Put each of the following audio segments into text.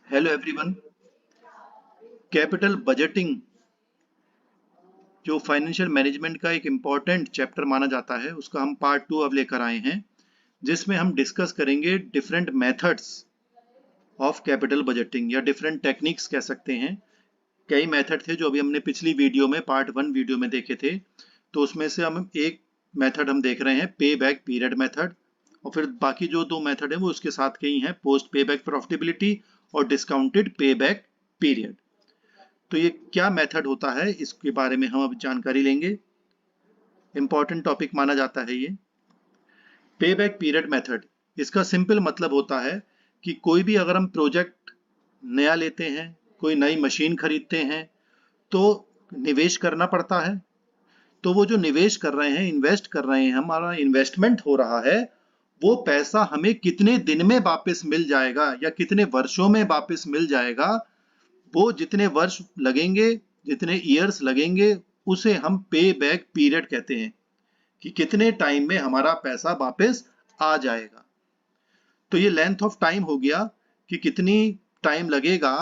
Hello everyone. Capital budgeting जो financial management का एक इम्पॉर्टेंट चैप्टर माना जाता है, उसका हम पार्ट 2 अब लेकर आए हैं, जिसमें हम डिस्कस करेंगे different methods of capital budgeting या डिफरेंट टेक्निक्स कह सकते हैं। कई मेथड थे जो अभी हमने पिछली वीडियो में पार्ट 1 वीडियो में देखे थे, तो उसमें से हम एक मेथड हम देख रहे हैं, पे बैक पीरियड मेथड, और फिर बाकी जो दो मेथड है वो उसके साथ के ही हैं, पोस्ट पे बैक प्रॉफिटेबिलिटी और डिस्काउंटेड पे बैक पीरियड। तो ये क्या मेथड होता है, इसके बारे में हम अब जानकारी लेंगे। इंपॉर्टेंट टॉपिक माना जाता है ये पे बैक पीरियड मेथड। इसका सिंपल मतलब होता है कि कोई भी अगर हम प्रोजेक्ट नया लेते हैं, कोई नई मशीन खरीदते हैं, तो निवेश करना पड़ता है। तो वो जो निवेश कर रहे हैं, इन्वेस्ट कर रहे हैं, हमारा इन्वेस्टमेंट हो रहा है, वो पैसा हमें कितने दिन में वापस मिल जाएगा या कितने वर्षों में वापस मिल जाएगा, वो जितने वर्ष लगेंगे, जितने ईयर्स लगेंगे, उसे हम पे बैक पीरियड कहते हैं कि कितने टाइम में हमारा पैसा वापस आ जाएगा। तो ये लेंथ ऑफ टाइम हो गया कि कितनी टाइम लगेगा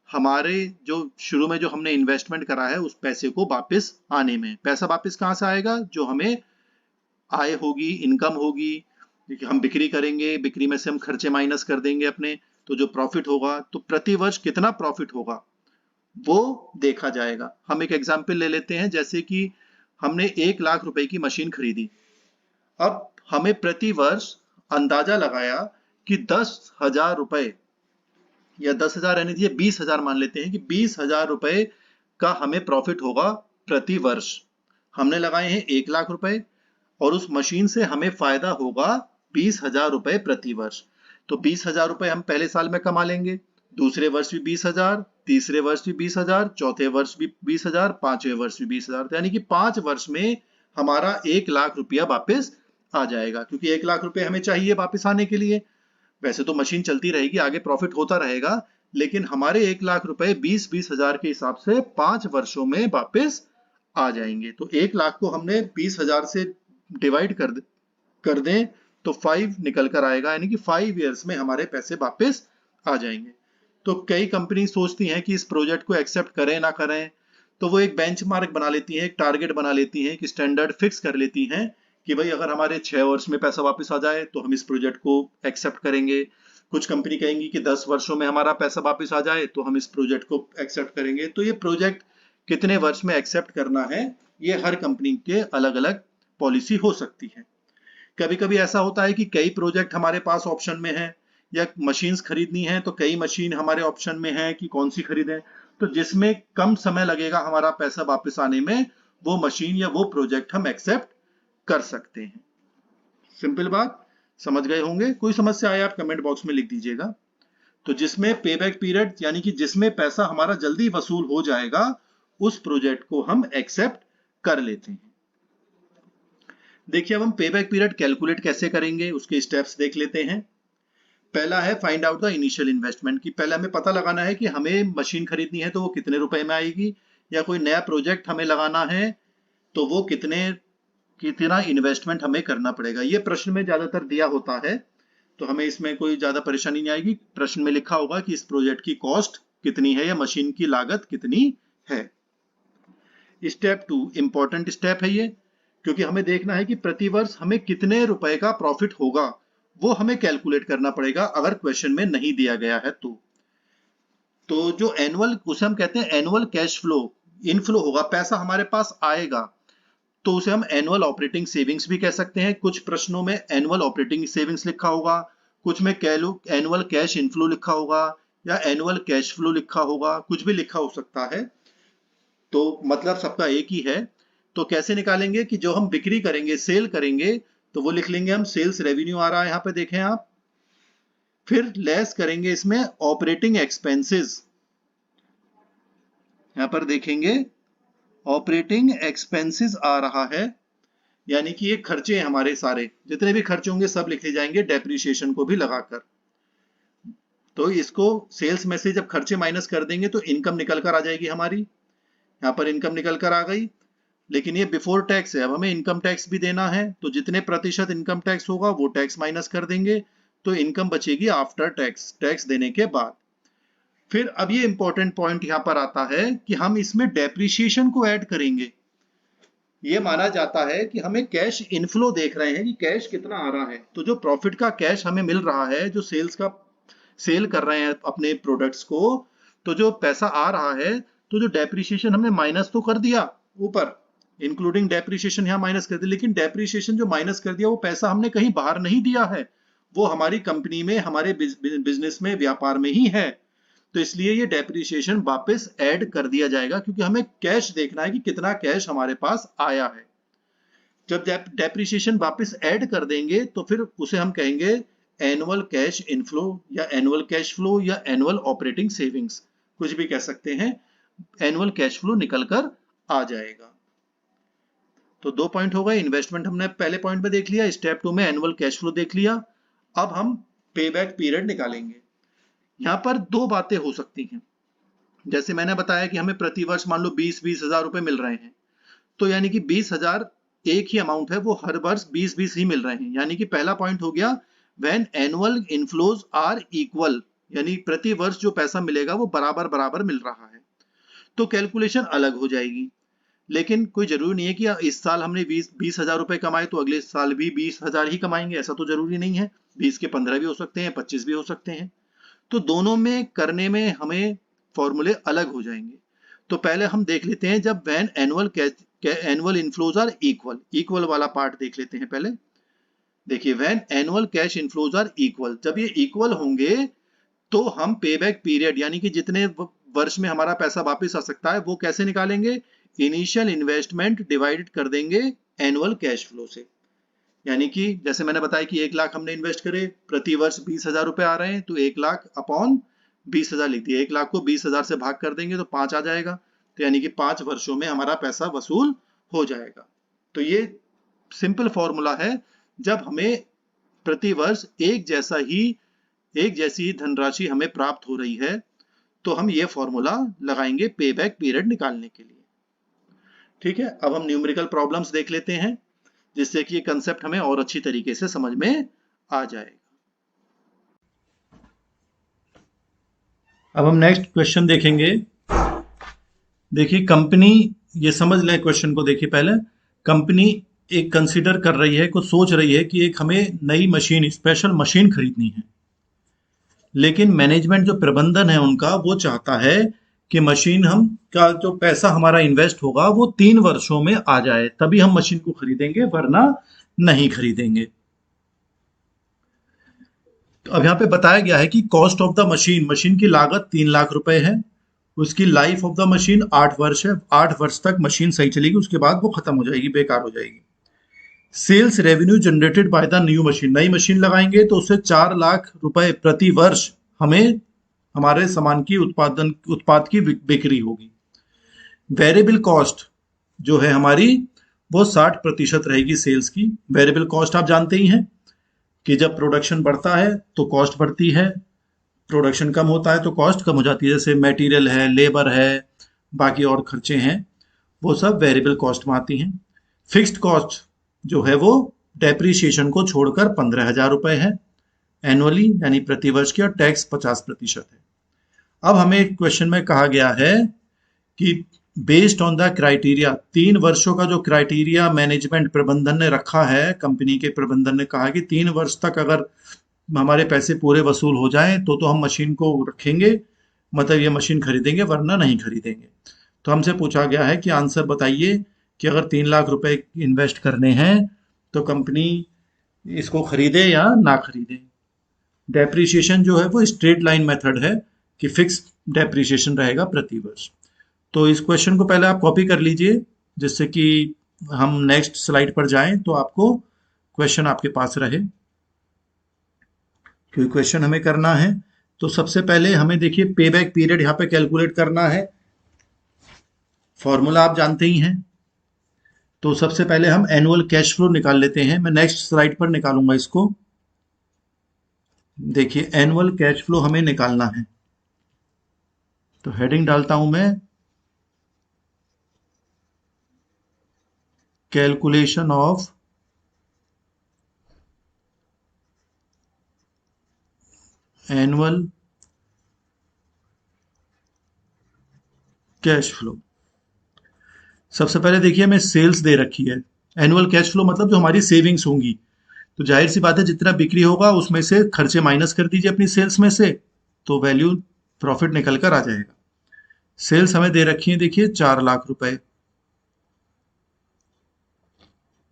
हमारे जो शुरू में जो हमने इन्वेस्टमेंट करा है उस पैसे को वापस आने में। पैसा वापस कहाँ से आएगा? जो हमें आय होगी, इनकम होगी, हम बिक्री करेंगे, बिक्री में से हम खर्चे माइनस कर देंगे अपने, तो जो प्रॉफिट होगा, तो प्रति वर्ष कितना प्रॉफिट होगा वो देखा जाएगा। हम एक एग्जाम्पल ले लेते हैं, जैसे कि हमने 1 लाख रुपए की मशीन खरीदी। अब हमें प्रति वर्ष अंदाजा लगाया कि 10,000 रुपए या 10,000 रहने दीजिए, 20,000 मान लेते हैं कि 20,000 रुपए का हमें प्रॉफिट होगा प्रति वर्ष। हमने लगाए हैं 1 लाख रुपए और उस मशीन से हमें फायदा होगा 20,000 रुपए प्रति वर्ष। तो 20,000 रुपए हम पहले साल में कमा लेंगे, दूसरे वर्ष भी 20,000, तीसरे वर्ष भी 20,000, चौथे वर्ष भी 20,000, पांचवें वर्ष भी 20,000, यानी कि 5 वर्ष में हमारा 1 लाख रुपया वापस आ जाएगा। क्योंकि 1 लाख रुपए हमें चाहिए वापस आने के लिए। वैसे तो मशीन चलती रहेगी, आगे प्रॉफिट होता रहेगा, लेकिन हमारे 1 लाख रुपए 20-20 हजार के हिसाब से 5 वर्षों में वापस आ जाएंगे। तो 1 लाख को हमने 20,000 से डिवाइड कर दें तो 5 निकल कर आएगा, यानी कि 5 ईयर्स में हमारे पैसे वापस आ जाएंगे। तो कई कंपनी सोचती हैं कि इस प्रोजेक्ट को एक्सेप्ट करें ना करें, तो वो एक बेंचमार्क बना लेती हैं, एक टारगेट बना लेती हैं, एक स्टैंडर्ड फिक्स कर लेती हैं कि भाई अगर हमारे 6 वर्ष में पैसा वापस आ जाए तो हम इस प्रोजेक्ट को एक्सेप्ट करेंगे। कुछ कंपनी कहेंगी कि 10 वर्षों में हमारा पैसा वापस आ जाए तो हम इस प्रोजेक्ट को एक्सेप्ट करेंगे। तो ये प्रोजेक्ट कितने वर्ष में एक्सेप्ट करना है, ये हर कंपनी के अलग अलग पॉलिसी हो सकती है। कभी कभी ऐसा होता है कि कई प्रोजेक्ट हमारे पास ऑप्शन में है, या मशीन्स खरीदनी है तो कई मशीन हमारे ऑप्शन में है कि कौन सी खरीदें। तो जिसमें कम समय लगेगा हमारा पैसा वापस आने में, वो मशीन या वो प्रोजेक्ट हम एक्सेप्ट कर सकते हैं। सिंपल बात समझ गए होंगे। कोई समस्या आए आप कमेंट बॉक्स में लिख दीजिएगा। तो जिसमें पे बैक पीरियड यानी कि जिसमें पैसा हमारा जल्दी वसूल हो जाएगा, उस प्रोजेक्ट को हम एक्सेप्ट कर लेते हैं। देखिए अब हम पे बैक पीरियड कैलकुलेट कैसे करेंगे, उसके स्टेप्स देख लेते हैं। पहला है find out the initial investment, कि पहले हमें पता लगाना है कि हमें मशीन खरीदनी है तो वो कितने रुपए में आएगी, या कोई नया प्रोजेक्ट हमें लगाना है तो वो कितना इन्वेस्टमेंट हमें करना पड़ेगा। ये प्रश्न में ज्यादातर दिया होता है, तो हमें इसमें कोई ज्यादा परेशानी नहीं आएगी। प्रश्न में लिखा होगा कि इस प्रोजेक्ट की कॉस्ट कितनी है या मशीन की लागत कितनी है। स्टेप 2 इंपॉर्टेंट स्टेप है ये, क्योंकि हमें देखना है कि प्रति वर्ष हमें कितने रुपए का प्रॉफिट होगा, वो हमें कैलकुलेट करना पड़ेगा अगर क्वेश्चन में नहीं दिया गया है तो जो एनुअल, उसे हम कहते हैं एनुअल कैश फ्लो, इनफ्लो होगा, पैसा हमारे पास आएगा, तो उसे हम एनुअल ऑपरेटिंग सेविंग्स भी कह सकते हैं। कुछ प्रश्नों में एनुअल ऑपरेटिंग सेविंग्स लिखा होगा, कुछ में एनुअल कैश इनफ्लो लिखा होगा या एनुअल कैश फ्लो लिखा होगा, कुछ भी लिखा हो सकता है, तो मतलब सबका एक ही है। तो कैसे निकालेंगे कि जो हम बिक्री करेंगे, सेल करेंगे, तो वो लिख लेंगे हम सेल्स रेवेन्यू आ रहा है, यहां पे देखें आप। फिर लेस करेंगे इसमें ऑपरेटिंग एक्सपेंसेस, यहां पर देखेंगे ऑपरेटिंग एक्सपेंसेस आ रहा है, यानी कि ये खर्चे हमारे सारे जितने भी खर्चे होंगे सब लिखे जाएंगे डेप्रिसिएशन को भी लगाकर। तो इसको सेल्स में से जब खर्चे माइनस कर देंगे तो इनकम निकल कर आ जाएगी हमारी, यहाँ पर इनकम निकल कर आ गई। लेकिन ये बिफोर टैक्स है, अब हमें इनकम टैक्स भी देना है, तो जितने प्रतिशत इनकम टैक्स होगा वो टैक्स माइनस कर देंगे, तो इनकम बचेगी आफ्टर टैक्स, टैक्स देने के बाद। फिर अब ये इंपॉर्टेंट पॉइंट यहां पर आता है कि हम इसमें डेप्रिसिएशन को ऐड करेंगे। ये माना जाता है कि हमें कैश इनफ्लो देख रहे हैं कि कैश कितना आ रहा है, तो जो प्रॉफिट का कैश हमें मिल रहा है, जो सेल कर रहे हैं अपने प्रोडक्ट्स को, तो जो पैसा आ रहा है, तो जो डेप्रिसिएशन हमने माइनस तो कर दिया ऊपर, इंक्लूडिंग डेप्रिसिएशन यहाँ माइनस कर दिया, लेकिन डेप्रिसिएशन जो माइनस कर दिया वो पैसा हमने कहीं बाहर नहीं दिया है, वो हमारी कंपनी में, हमारे बिजनेस में, व्यापार में ही है। तो इसलिए ये डेप्रिसिएशन वापस ऐड कर दिया जाएगा, क्योंकि हमें कैश देखना है कि कितना कैश हमारे पास आया है। जब डेप्रिसिएशन वापस ऐड कर देंगे तो फिर उसे हम कहेंगे एनुअल कैश इनफ्लो या एनुअल कैश फ्लो या एनुअल ऑपरेटिंग सेविंग्स, कुछ भी कह सकते हैं। एनुअल कैश फ्लो निकल कर आ जाएगा। तो 2 पॉइंट हो गए। इन्वेस्टमेंट हमने पहले पॉइंट में देख लिया, स्टेप 2 में एनुअल कैश फ्लो देख लिया। अब हम पे बैक पीरियड निकालेंगे। यहाँ पर 2 बातें हो सकती हैं। जैसे मैंने बताया कि हमें प्रति वर्ष मान लो 20-20 हजार रुपए मिल रहे हैं, तो यानी कि 20,000 एक ही अमाउंट है, वो हर वर्ष 20-20 ही मिल रहे हैं। यानी कि पहला पॉइंट हो गया when annual inflows are equal, यानी प्रति वर्ष जो पैसा मिलेगा वो बराबर बराबर मिल रहा है, तो कैलकुलेशन अलग हो जाएगी। लेकिन कोई जरूरी नहीं है कि इस साल हमने 20 हजार रुपए कमाए तो अगले साल भी 20,000 ही कमाएंगे, ऐसा तो जरूरी नहीं है। 20 के 15 भी हो सकते हैं, 25 भी हो सकते हैं। तो दोनों में करने में हमें फॉर्मूले अलग हो जाएंगे। तो पहले हम देख लेते हैं जब when annual inflows are equal, equal वाला पार्ट देख लेते हैं पहले। देखिए when annual cash inflows are equal, जब ये इक्वल होंगे तो हम पे बैक पीरियड यानी कि जितने वर्ष में हमारा पैसा वापस आ सकता है वो कैसे निकालेंगे, इनिशियल इन्वेस्टमेंट डिवाइडेड कर देंगे एनुअल कैश फ्लो से। यानी कि जैसे मैंने बताया कि 1 लाख हमने इन्वेस्ट करे, प्रति वर्ष 20,000 रुपए आ रहे हैं, तो 1 लाख अपॉन 20,000 लिख दिया। 1 लाख को 20,000 से भाग कर देंगे तो 5 आ जाएगा, तो यानी कि 5 वर्षों में हमारा पैसा वसूल हो जाएगा। तो ये सिंपल फॉर्मूला है। जब हमें प्रति वर्ष एक जैसी ही धनराशि हमें प्राप्त हो रही है, तो हम ये फॉर्मूला लगाएंगे पे बैक पीरियड निकालने के लिए। ठीक है, अब हम न्यूमेरिकल प्रॉब्लम्स देख लेते हैं, जिससे कि ये कंसेप्ट हमें और अच्छी तरीके से समझ में आ जाएगा। अब हम नेक्स्ट क्वेश्चन देखेंगे। देखिए कंपनी, ये समझ लें क्वेश्चन को। देखिए पहले कंपनी एक कंसीडर कर रही है, कुछ सोच रही है कि एक हमें नई मशीन, स्पेशल मशीन खरीदनी है, लेकिन मैनेजमेंट जो प्रबंधन है उनका, वो चाहता है कि मशीन हम का जो पैसा हमारा इन्वेस्ट होगा वो 3 वर्षों में आ जाए, तभी हम मशीन को खरीदेंगे, वरना नहीं खरीदेंगे। तो अब यहाँ पे बताया गया है कि cost of the machine, machine की लागत 3 लाख रुपए है, उसकी लाइफ ऑफ द मशीन 8 वर्ष है, 8 वर्ष तक मशीन सही चलेगी, उसके बाद वो खत्म हो जाएगी, बेकार हो जाएगी। Sales revenue generated by the new machine, नई मशीन लगाएंगे तो उससे 4 लाख रुपए प्रति वर्ष हमें हमारे सामान की उत्पाद की बिक्री होगी। वेरिएबल कॉस्ट जो है हमारी, वो 60% रहेगी सेल्स की। वेरिएबल कॉस्ट आप जानते ही हैं कि जब प्रोडक्शन बढ़ता है तो कॉस्ट बढ़ती है, प्रोडक्शन कम होता है तो कॉस्ट कम हो जाती है। जैसे मटेरियल है, लेबर है, बाकी और खर्चे हैं, वो सब वेरिएबल कॉस्ट में आती हैं। फिक्स्ड कॉस्ट जो है वो डेप्रीशिएशन को छोड़कर 15,000 रुपए है एनुअली, यानी प्रति वर्ष की, और टैक्स 50% है। अब हमें क्वेश्चन में कहा गया है कि बेस्ड ऑन द क्राइटेरिया, 3 वर्षों का जो क्राइटेरिया मैनेजमेंट प्रबंधन ने रखा है, कंपनी के प्रबंधन ने कहा कि 3 वर्ष तक अगर हमारे पैसे पूरे वसूल हो जाएं तो हम मशीन को रखेंगे, मतलब ये मशीन खरीदेंगे, वरना नहीं खरीदेंगे। तो हमसे पूछा गया है कि आंसर बताइए कि अगर 3 लाख रुपए इन्वेस्ट करने हैं तो कंपनी इसको खरीदे या ना खरीदे। डेप्रिसिएशन जो है वो स्ट्रेट लाइन मेथड है कि फिक्स डेप्रिसिएशन रहेगा प्रति वर्ष। तो इस क्वेश्चन को पहले आप कॉपी कर लीजिए, जिससे कि हम नेक्स्ट स्लाइड पर जाएं तो आपको क्वेश्चन आपके पास रहे, क्योंकि क्वेश्चन हमें करना है। तो सबसे पहले हमें देखिए पे बैक पीरियड यहाँ पे कैलकुलेट करना है, फॉर्मूला आप जानते ही हैं। तो सबसे पहले हम एनुअल कैश फ्लो निकाल लेते हैं, मैं नेक्स्ट स्लाइड पर निकालूंगा इसको। देखिए एनुअल कैश फ्लो हमें निकालना है, तो हेडिंग डालता हूं मैं, calculation of annual cash flow. सबसे पहले देखिए हमें सेल्स दे रखी है। एनुअल कैश फ्लो मतलब जो हमारी सेविंग्स होंगी, तो जाहिर सी बात है जितना बिक्री होगा उसमें से खर्चे माइनस कर दीजिए अपनी सेल्स में से, तो वैल्यू प्रॉफिट निकल कर आ जाएगा। सेल्स हमें दे रखी है देखिए 4 लाख रुपए,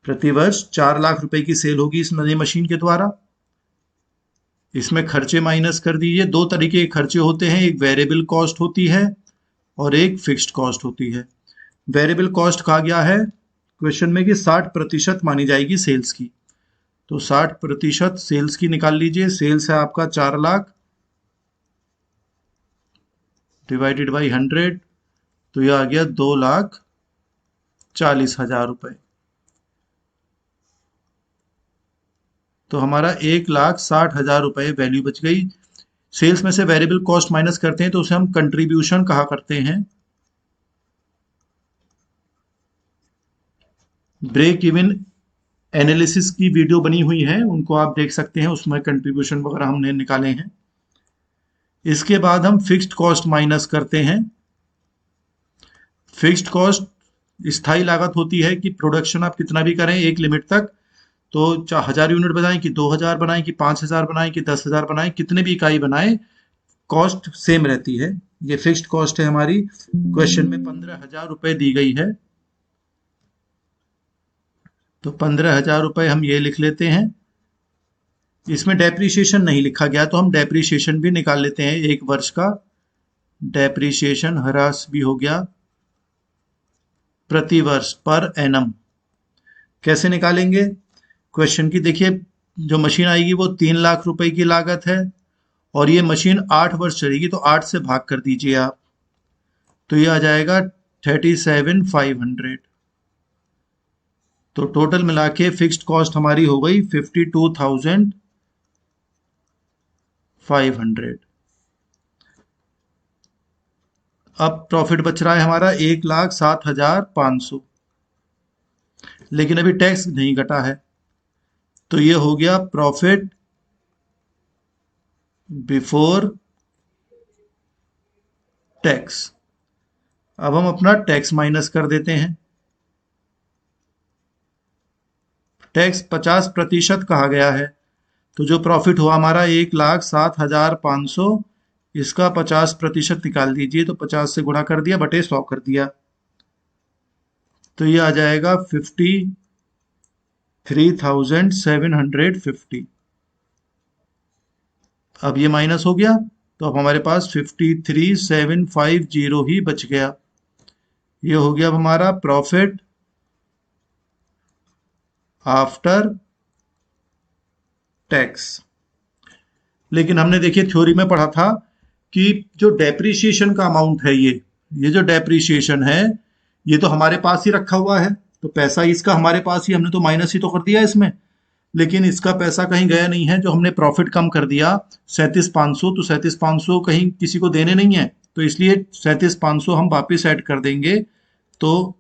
प्रतिवर्ष 4 लाख रुपए की सेल होगी इस नई मशीन के द्वारा। इसमें खर्चे माइनस कर दीजिए। दो तरीके के खर्चे होते हैं, एक वेरिएबल कॉस्ट होती है और एक फिक्स्ड कॉस्ट होती है। वेरिएबल कॉस्ट कहा गया है क्वेश्चन में कि 60% मानी जाएगी सेल्स की, तो 60% सेल्स की निकाल लीजिए। सेल्स है आपका 4 लाख डिवाइडेड बाई 100, तो यह आ गया 2,40,000 रुपए। तो हमारा 1,60,000 रुपए वैल्यू बच गई। सेल्स में से वेरिएबल कॉस्ट माइनस करते हैं तो उसे हम कंट्रीब्यूशन कहा करते हैं। ब्रेक इवन एनालिसिस की वीडियो बनी हुई है, उनको आप देख सकते हैं, उसमें कंट्रीब्यूशन वगैरह हमने निकाले हैं। इसके बाद हम फिक्स्ड कॉस्ट माइनस करते हैं। फिक्स्ड कॉस्ट स्थायी लागत होती है कि प्रोडक्शन आप कितना भी करें एक लिमिट तक, तो चाहे 1000 यूनिट बनाएं कि 2000 बनाएं कि 5000 बनाएं कि 10,000 बनाएं, कितने भी इकाई बनाएं, कॉस्ट सेम रहती है। ये फिक्स्ड कॉस्ट है हमारी। क्वेश्चन में 15,000 रुपए दी गई है, तो 15,000 रुपए हम ये लिख लेते हैं। इसमें डेप्रीशिएशन नहीं लिखा गया तो हम डेप्रीशिएशन भी निकाल लेते हैं। एक वर्ष का डेप्रीशिएशन ह्रास भी हो गया प्रति वर्ष पर एनम। कैसे निकालेंगे क्वेश्चन की, देखिए जो मशीन आएगी वो 3 लाख रुपए की लागत है और ये मशीन 8 वर्ष चलेगी, तो 8 से भाग कर दीजिए आप, तो ये आ जाएगा 37,500। तो टोटल मिला के फिक्स्ड कॉस्ट हमारी हो गई 52,500। अब प्रॉफिट बच रहा है हमारा 1,07,500, लेकिन अभी टैक्स नहीं घटा है, तो ये हो गया प्रॉफिट बिफोर टैक्स। अब हम अपना टैक्स माइनस कर देते हैं। टैक्स 50% कहा गया है, तो जो प्रॉफिट हुआ हमारा 1,07,500, इसका 50% निकाल दीजिए, तो 50 से गुणा कर दिया बटे 100 कर दिया, तो ये आ जाएगा 53,750। अब ये माइनस हो गया, तो अब हमारे पास 53,750 ही बच गया। ये हो गया अब हमारा प्रॉफिट आफ्टर टैक्स। लेकिन हमने देखिए थ्योरी में पढ़ा था कि जो डेप्रीशिएशन का अमाउंट है, ये जो डेप्रीशिएशन है, ये तो हमारे पास ही रखा हुआ है, तो पैसा इसका हमारे पास ही, हमने तो माइनस ही तो कर दिया इसमें, लेकिन इसका पैसा कहीं गया नहीं है। जो हमने प्रॉफिट कम कर दिया 37,500, तो 37,500 कहीं किसी को देने नहीं है, तो इसलिए 37,500 हम वापस ऐड कर देंगे। तो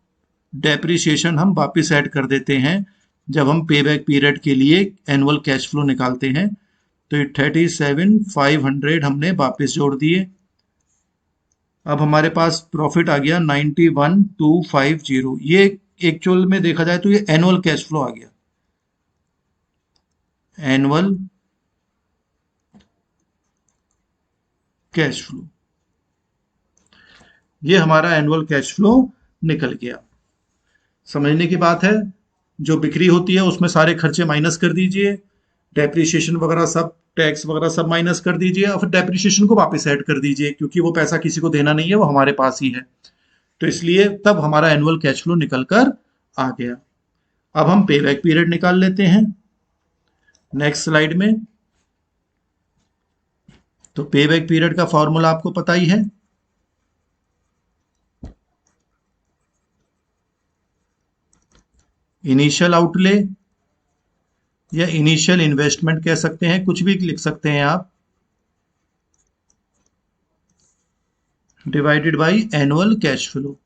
डेप्रीशिएशन हम वापस ऐड कर देते हैं जब हम पे बैक पीरियड के लिए एनुअल कैश फ्लो निकालते हैं, तो 37,500 हमने वापस जोड़ दिए। अब हमारे पास प्रॉफिट आ गया 91,250। ये एक्चुअल में देखा जाए तो ये एनुअल कैश फ्लो आ गया, एनुअल कैश फ्लो। ये हमारा एनुअल कैश फ्लो निकल गया। समझने की बात है, जो बिक्री होती है उसमें सारे खर्चे माइनस कर दीजिए, डेप्रीशिएशन वगैरह सब, टैक्स वगैरह सब माइनस कर दीजिए, और फिर डेप्रीशिएशन को वापस ऐड कर दीजिए, क्योंकि वो पैसा किसी को देना नहीं है, वो हमारे पास ही है, तो इसलिए तब हमारा एनुअल कैश फ्लो निकल कर आ गया। अब हम पे बैक पीरियड निकाल लेते हैं नेक्स्ट स्लाइड में। तो पे बैक पीरियड का फॉर्मूला आपको पता ही है, इनिशियल आउटले या इनिशियल इन्वेस्टमेंट कह सकते हैं, कुछ भी लिख सकते हैं आप, divided by annual cash flow.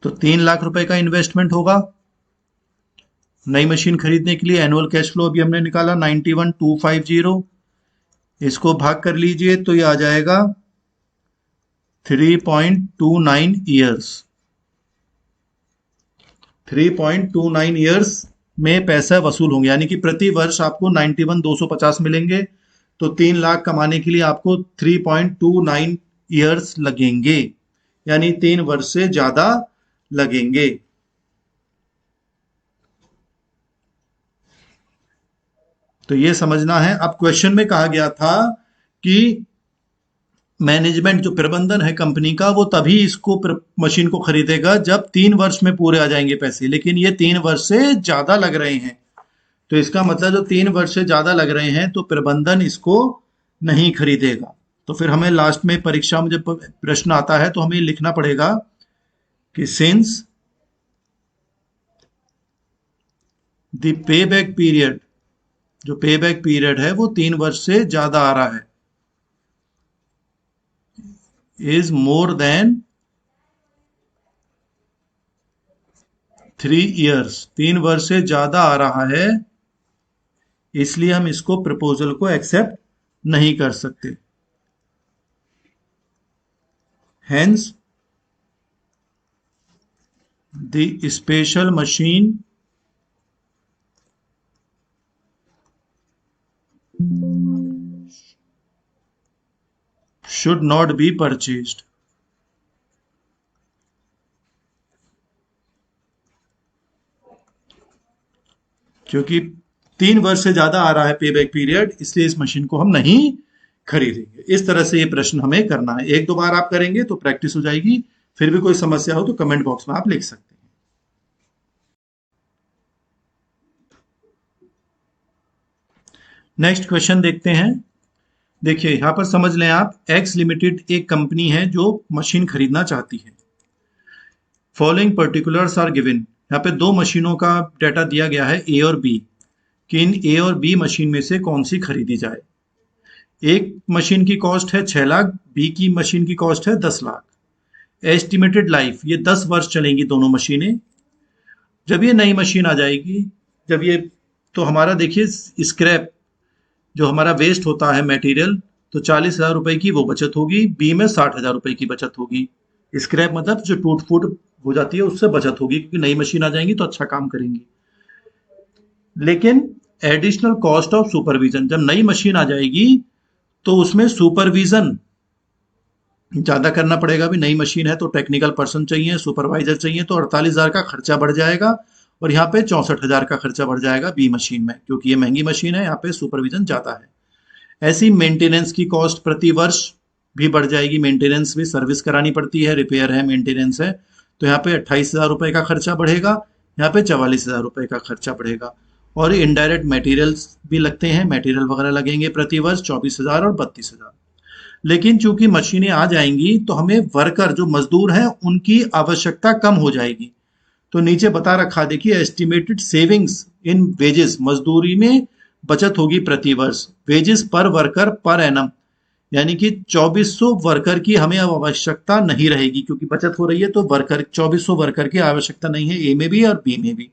तो 3 लाख रुपए का इन्वेस्टमेंट होगा, नई मशीन खरीदने के लिए एनुअल कैश फ्लो अभी हमने निकाला 91,250, इसको भाग कर लीजिए तो ये आ जाएगा 3.29 ईयर्स। 3.29 ईयर्स में पैसा वसूल होंगे, यानी कि प्रति वर्ष आपको 91,250 मिलेंगे। तो 3 लाख कमाने के लिए आपको 3.29 ईयर्स लगेंगे, यानी 3 वर्ष से ज्यादा लगेंगे। तो ये समझना है। अब क्वेश्चन में कहा गया था कि मैनेजमेंट जो प्रबंधन है कंपनी का, वो तभी इसको मशीन को खरीदेगा जब 3 वर्ष में पूरे आ जाएंगे पैसे, लेकिन ये 3 वर्ष से ज्यादा लग रहे हैं। तो इसका मतलब जो 3 वर्ष से ज्यादा लग रहे हैं तो प्रबंधन इसको नहीं खरीदेगा। तो फिर हमें लास्ट में परीक्षा में जब प्रश्न आता है तो हमें लिखना पड़ेगा कि since the pay back period, जो पे बैक पीरियड है वो 3 वर्ष से ज्यादा आ रहा है, इज मोर देन 3 ईयर्स, 3 वर्ष से ज्यादा आ रहा है, इसलिए हम इसको प्रपोजल को एक्सेप्ट नहीं कर सकते। Hence the special machine should not be purchased। क्योंकि 3 वर्ष से ज्यादा आ रहा है पे बैक पीरियड, इसलिए इस मशीन को हम नहीं खरीदेंगे। इस तरह से ये प्रश्न हमें करना है। 1-2 बार आप करेंगे तो प्रैक्टिस हो जाएगी। फिर भी कोई समस्या हो तो कमेंट बॉक्स में आप लिख सकते हैं। नेक्स्ट क्वेश्चन देखते हैं। देखिए यहां पर समझ लें आप, एक्स लिमिटेड एक कंपनी है जो मशीन खरीदना चाहती है। फॉलोइंग पर्टिकुलर्स आर गिवन, यहाँ पे 2 मशीनों का डाटा दिया गया है ए और बी, कि इन ए और बी मशीन में से कौन सी खरीदी जाए। एक मशीन की कॉस्ट है 6 लाख, बी की मशीन की कॉस्ट है 10 लाख। एस्टिमेटेड लाइफ, ये 10 वर्ष चलेंगी दोनों मशीनें। जब ये नई मशीन आ जाएगी, जब ये, तो हमारा देखिए स्क्रैप जो हमारा वेस्ट होता है मटेरियल, तो 40,000 रुपए की वो बचत होगी, बी में 60,000 रुपए की बचत होगी। स्क्रैप मतलब जो टूट फूट हो जाती है उससे बचत होगी, क्योंकि नई मशीन आ जाएंगी तो अच्छा काम करेंगी। लेकिन एडिशनल कॉस्ट ऑफ सुपरविजन, जब नई मशीन आ जाएगी तो उसमें सुपरविजन ज्यादा करना पड़ेगा। भी नई मशीन है तो टेक्निकल पर्सन चाहिए, सुपरवाइजर चाहिए, तो 48,000 का खर्चा बढ़ जाएगा, और यहाँ पे 64,000 का खर्चा बढ़ जाएगा बी मशीन में, क्योंकि ये महंगी मशीन है, यहाँ पे सुपरविजन ज्यादा है। ऐसी मेंटेनेंस की कॉस्ट प्रति वर्ष भी बढ़ जाएगी। मेंटेनेंस भी सर्विस करानी पड़ती है, रिपेयर है, मेंटेनेंस है, तो यहाँ पे 28,000 रुपए का खर्चा बढ़ेगा, यहाँ पे 44,000 रुपए का खर्चा बढ़ेगा। और इनडायरेक्ट मटेरियल्स भी लगते हैं, मटेरियल वगैरह लगेंगे प्रति वर्ष 24,000 और 32,000। लेकिन चूंकि मशीनें आ जाएंगी तो हमें वर्कर जो मजदूर हैं उनकी आवश्यकता कम हो जाएगी। तो नीचे बता रखा, देखिए एस्टिमेटेड सेविंग्स इन वेजेस, मजदूरी में बचत होगी प्रति वर्ष, वेजेस पर वर्कर पर एनम, यानी कि 2400 वर्कर की हमें अब आवश्यकता नहीं रहेगी, क्योंकि बचत हो रही है तो वर्कर 2400 वर्कर की आवश्यकता नहीं है, ए में भी और बी में भी।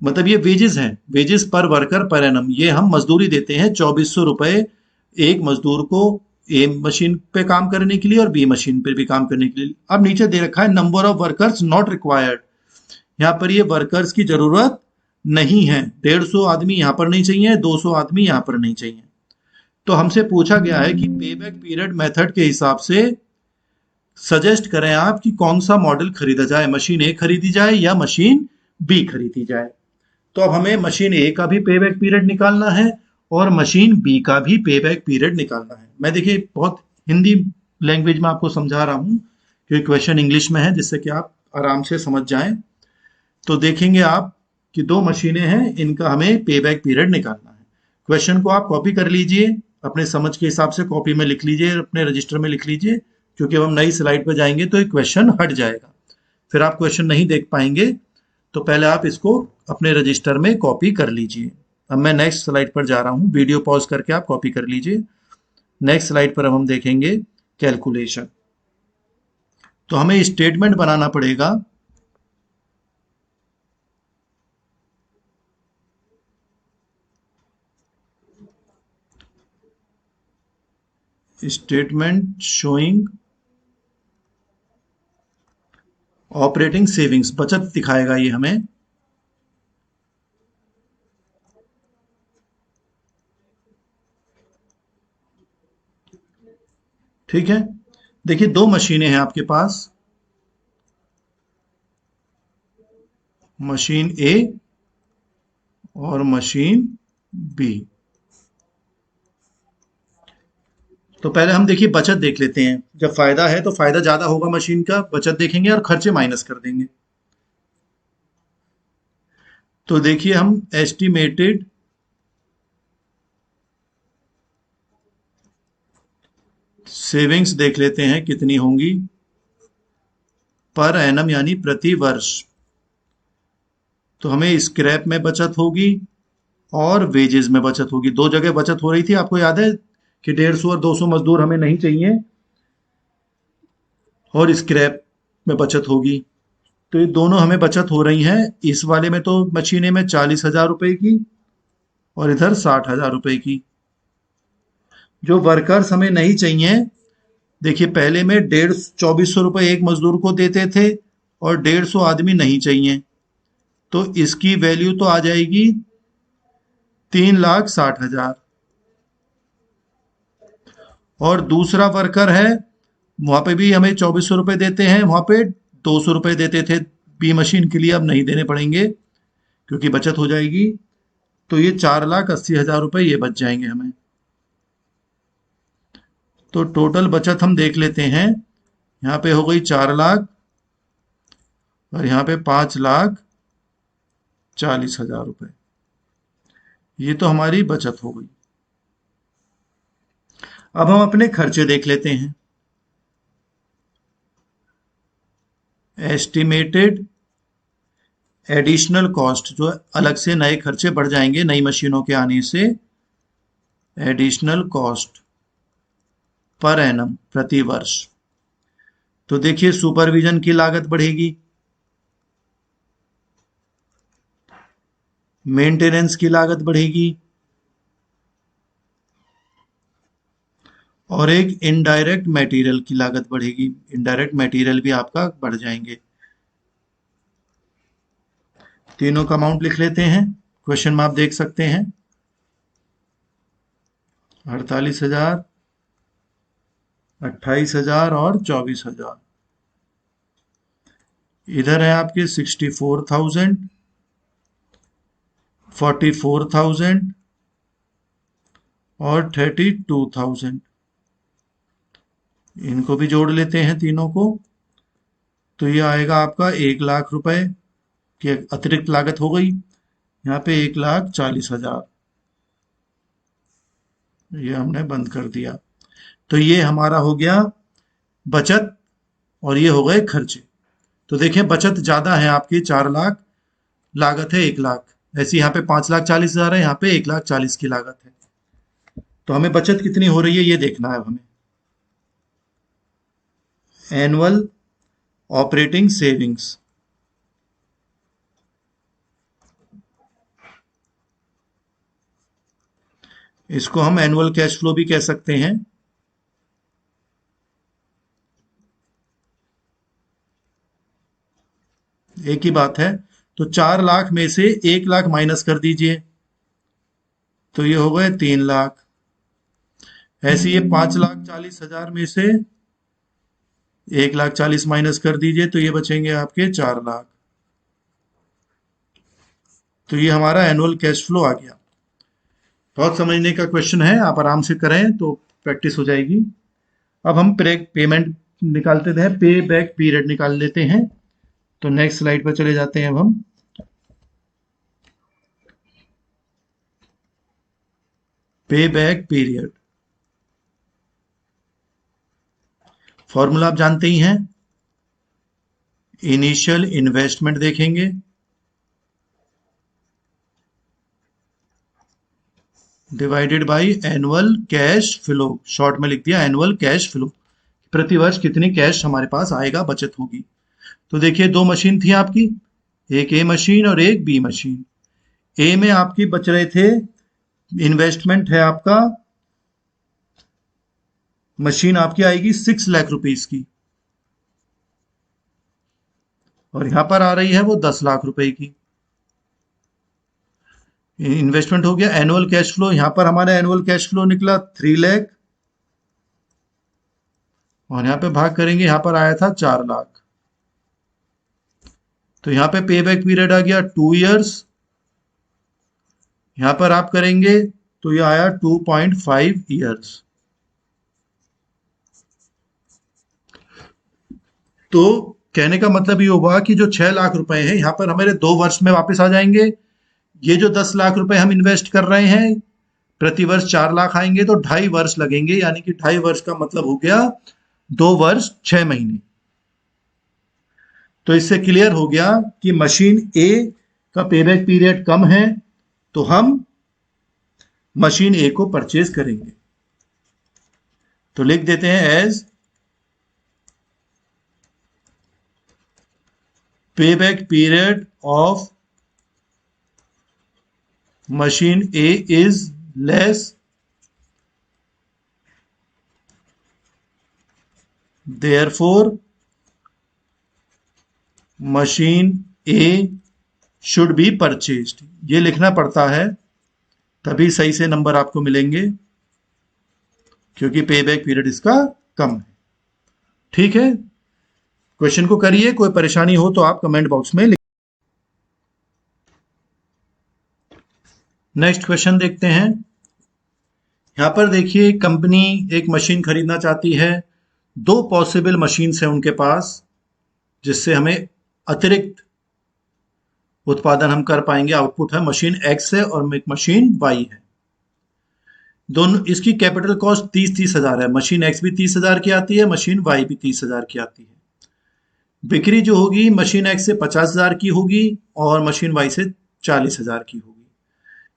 मतलब ये वेजेस हैं, वेजेस पर वर्कर पर एनम, ये हम मजदूरी देते हैं 2400 रुपए एक मजदूर को, ए मशीन पे काम करने के लिए और बी मशीन पे भी काम करने के लिए। अब नीचे दे रखा है number of workers not required, यहाँ पर ये वर्कर्स की जरूरत नहीं है, 150 आदमी यहाँ पर नहीं चाहिए, 200 आदमी यहाँ पर नहीं चाहिए। तो हमसे पूछा गया है कि पेबैक पीरियड मेथड के हिसाब से सजेस्ट करें आप कि कौन सा मॉडल खरीदा जाए, मशीन ए खरीदी जाए या मशीन बी खरीदी जाए। तो अब हमें मशीन ए का भी पेबैक पीरियड निकालना है और मशीन बी का भी पेबैक पीरियड निकालना है। मैं देखिए बहुत हिंदी लैंग्वेज में आपको समझा रहा हूँ, क्योंकि क्वेश्चन इंग्लिश में है, जिससे कि आप आराम से समझ जाएं। तो देखेंगे आप कि 2 मशीनें हैं, इनका हमें पेबैक पीरियड निकालना है। क्वेश्चन को आप कॉपी कर लीजिए, अपने समझ के हिसाब से कॉपी में लिख लीजिए, अपने रजिस्टर में लिख लीजिए, क्योंकि अब हम नई स्लाइड पर जाएंगे तो एक क्वेश्चन हट जाएगा, फिर आप क्वेश्चन नहीं देख पाएंगे। तो पहले आप इसको अपने रजिस्टर में कॉपी कर लीजिए। अब मैं नेक्स्ट स्लाइड पर जा रहा हूँ, वीडियो पॉज करके आप कॉपी कर लीजिए। नेक्स्ट स्लाइड पर अब हम देखेंगे कैलकुलेशन। तो हमें स्टेटमेंट बनाना पड़ेगा स्टेटमेंट शोइंग ऑपरेटिंग सेविंग्स, बचत दिखाएगा ये हमें। ठीक है, देखिए दो मशीनें हैं आपके पास, मशीन ए और मशीन बी। तो पहले हम देखिए बचत देख लेते हैं, जब फायदा है तो फायदा ज्यादा होगा मशीन का, बचत देखेंगे और खर्चे माइनस कर देंगे। तो देखिए हम एस्टिमेटेड सेविंग्स देख लेते हैं कितनी होंगी पर एनम यानी प्रति वर्ष। तो हमें स्क्रैप में बचत होगी और वेजेस में बचत होगी, दो जगह बचत हो रही थी, आपको याद है कि 150 और 200 मजदूर हमें नहीं चाहिए और स्क्रैप में बचत होगी। तो ये दोनों हमें बचत हो रही हैं, इस वाले में तो मशीने में 40,000 रुपए की और इधर 60,000 रुपए की। जो वर्कर्स हमें नहीं चाहिए, देखिए पहले में 2400 रुपए एक मजदूर को देते थे और 150 आदमी नहीं चाहिए, तो इसकी वैल्यू तो आ जाएगी 3,60,000। और दूसरा वर्कर है, वहां पे भी हमें 2400 रुपए देते हैं, वहां पे 200 रुपए देते थे बी मशीन के लिए, अब नहीं देने पड़ेंगे क्योंकि बचत हो जाएगी। तो ये 4,80,000 रुपए ये बच जाएंगे हमें। तो टोटल बचत हम देख लेते हैं, यहाँ पे हो गई 4 लाख और यहाँ पे 5,40,000 रुपए, ये तो हमारी बचत हो गई। अब हम अपने खर्चे देख लेते हैं। एस्टिमेटेड एडिशनल कॉस्ट, जो अलग से नए खर्चे बढ़ जाएंगे नई मशीनों के आने से, एडिशनल कॉस्ट पर एनम प्रति वर्ष। तो देखिए सुपरविजन की लागत बढ़ेगी, मेंटेनेंस की लागत बढ़ेगी और एक इनडायरेक्ट मटेरियल की लागत बढ़ेगी, इनडायरेक्ट मटेरियल भी आपका बढ़ जाएंगे। तीनों का अमाउंट लिख लेते हैं, क्वेश्चन में आप देख सकते हैं 48,000, 28,000 और 24,000। इधर है आपके 64,000, 44,000 और 32,000। इनको भी जोड़ लेते हैं तीनों को, तो ये आएगा आपका 1,00,000 रुपए की अतिरिक्त लागत हो गई। यहाँ पे 1,40,000 ये हमने बंद कर दिया। तो ये हमारा हो गया बचत और ये हो गए खर्चे। तो देखिए बचत ज्यादा है आपकी 4 लाख, लागत है 1,00,000। ऐसे यहाँ पे 5,40,000 है, यहाँ पे 1,40,000 की लागत है। तो हमें बचत कितनी हो रही है ये देखना है हमें। एनुअल ऑपरेटिंग सेविंग्स, इसको हम एनुअल कैश फ्लो भी कह सकते हैं। एक ही बात है। तो 4 लाख में से 1,00,000 माइनस कर दीजिए, तो ये हो गए 3 लाख। ऐसे ये 5,40,000 में से 1,40,000 माइनस कर दीजिए, तो ये बचेंगे आपके 4 लाख। तो ये हमारा एनुअल कैश फ्लो आ गया। बहुत समझने का क्वेश्चन है, आप आराम से करें तो प्रैक्टिस हो जाएगी। अब हम पेमेंट निकालते थे, पे बैक पीरियड निकाल लेते हैं। तो नेक्स्ट स्लाइड पर चले जाते हैं अब हम। पे बैक पीरियड फॉर्मूला आप जानते ही हैं, इनिशियल इन्वेस्टमेंट देखेंगे, divided by annual cash flow, short में लिख दिया एनुअल कैश फ्लो, प्रति वर्ष कितनी कैश हमारे पास आएगा, बचत होगी। तो देखिए दो मशीन थी आपकी, एक ए मशीन और एक बी मशीन। ए में आपकी बच रहे थे, इन्वेस्टमेंट है आपका मशीन आपकी आएगी 6 लाख रुपीस की, और यहां पर आ रही है वो 10 लाख रुपए की। इन्वेस्टमेंट हो गया। एनुअल कैश फ्लो, यहां पर हमारा एनुअल कैश फ्लो निकला 3 लाख, और यहां पे भाग करेंगे, यहां पर आया था 4 लाख। तो यहां पे पे बैक पीरियड आ गया 2 इयर्स। यहां पर आप करेंगे तो ये आया 2.5 इयर्स। तो कहने का मतलब ये होगा कि जो 6 लाख रुपए हैं यहां पर हमारे 2 वर्ष में वापस आ जाएंगे। ये जो 10 लाख रुपए हम इन्वेस्ट कर रहे हैं, प्रति वर्ष 4 लाख आएंगे, तो 2.5 वर्ष लगेंगे, यानी कि 2.5 वर्ष का मतलब हो गया 2 वर्ष 6 महीने। तो इससे क्लियर हो गया कि मशीन ए का पेबैक पीरियड कम है, तो हम मशीन ए को परचेज करेंगे। तो लिख देते हैं as payback period of machine A is less, therefore machine A should be purchased। ये लिखना पड़ता है, तभी सही से नंबर आपको मिलेंगे, क्योंकि पे बैक पीरियड इसका कम है। ठीक है, क्वेश्चन को करिए, कोई परेशानी हो तो आप कमेंट बॉक्स में लिख। नेक्स्ट क्वेश्चन देखते हैं। यहां पर देखिए, कंपनी एक मशीन खरीदना चाहती है, 2 पॉसिबल मशीन है उनके पास, जिससे हमें अतिरिक्त उत्पादन हम कर पाएंगे। आउटपुट है मशीन एक्स है और मशीन वाई है। दोनों, इसकी कैपिटल कॉस्ट 30 हजार है। मशीन एक्स भी 30,000 की आती है, मशीन वाई भी 30,000 की आती है। बिक्री जो होगी मशीन एक्स से 50,000 की होगी और मशीन वाई से 40,000 की होगी।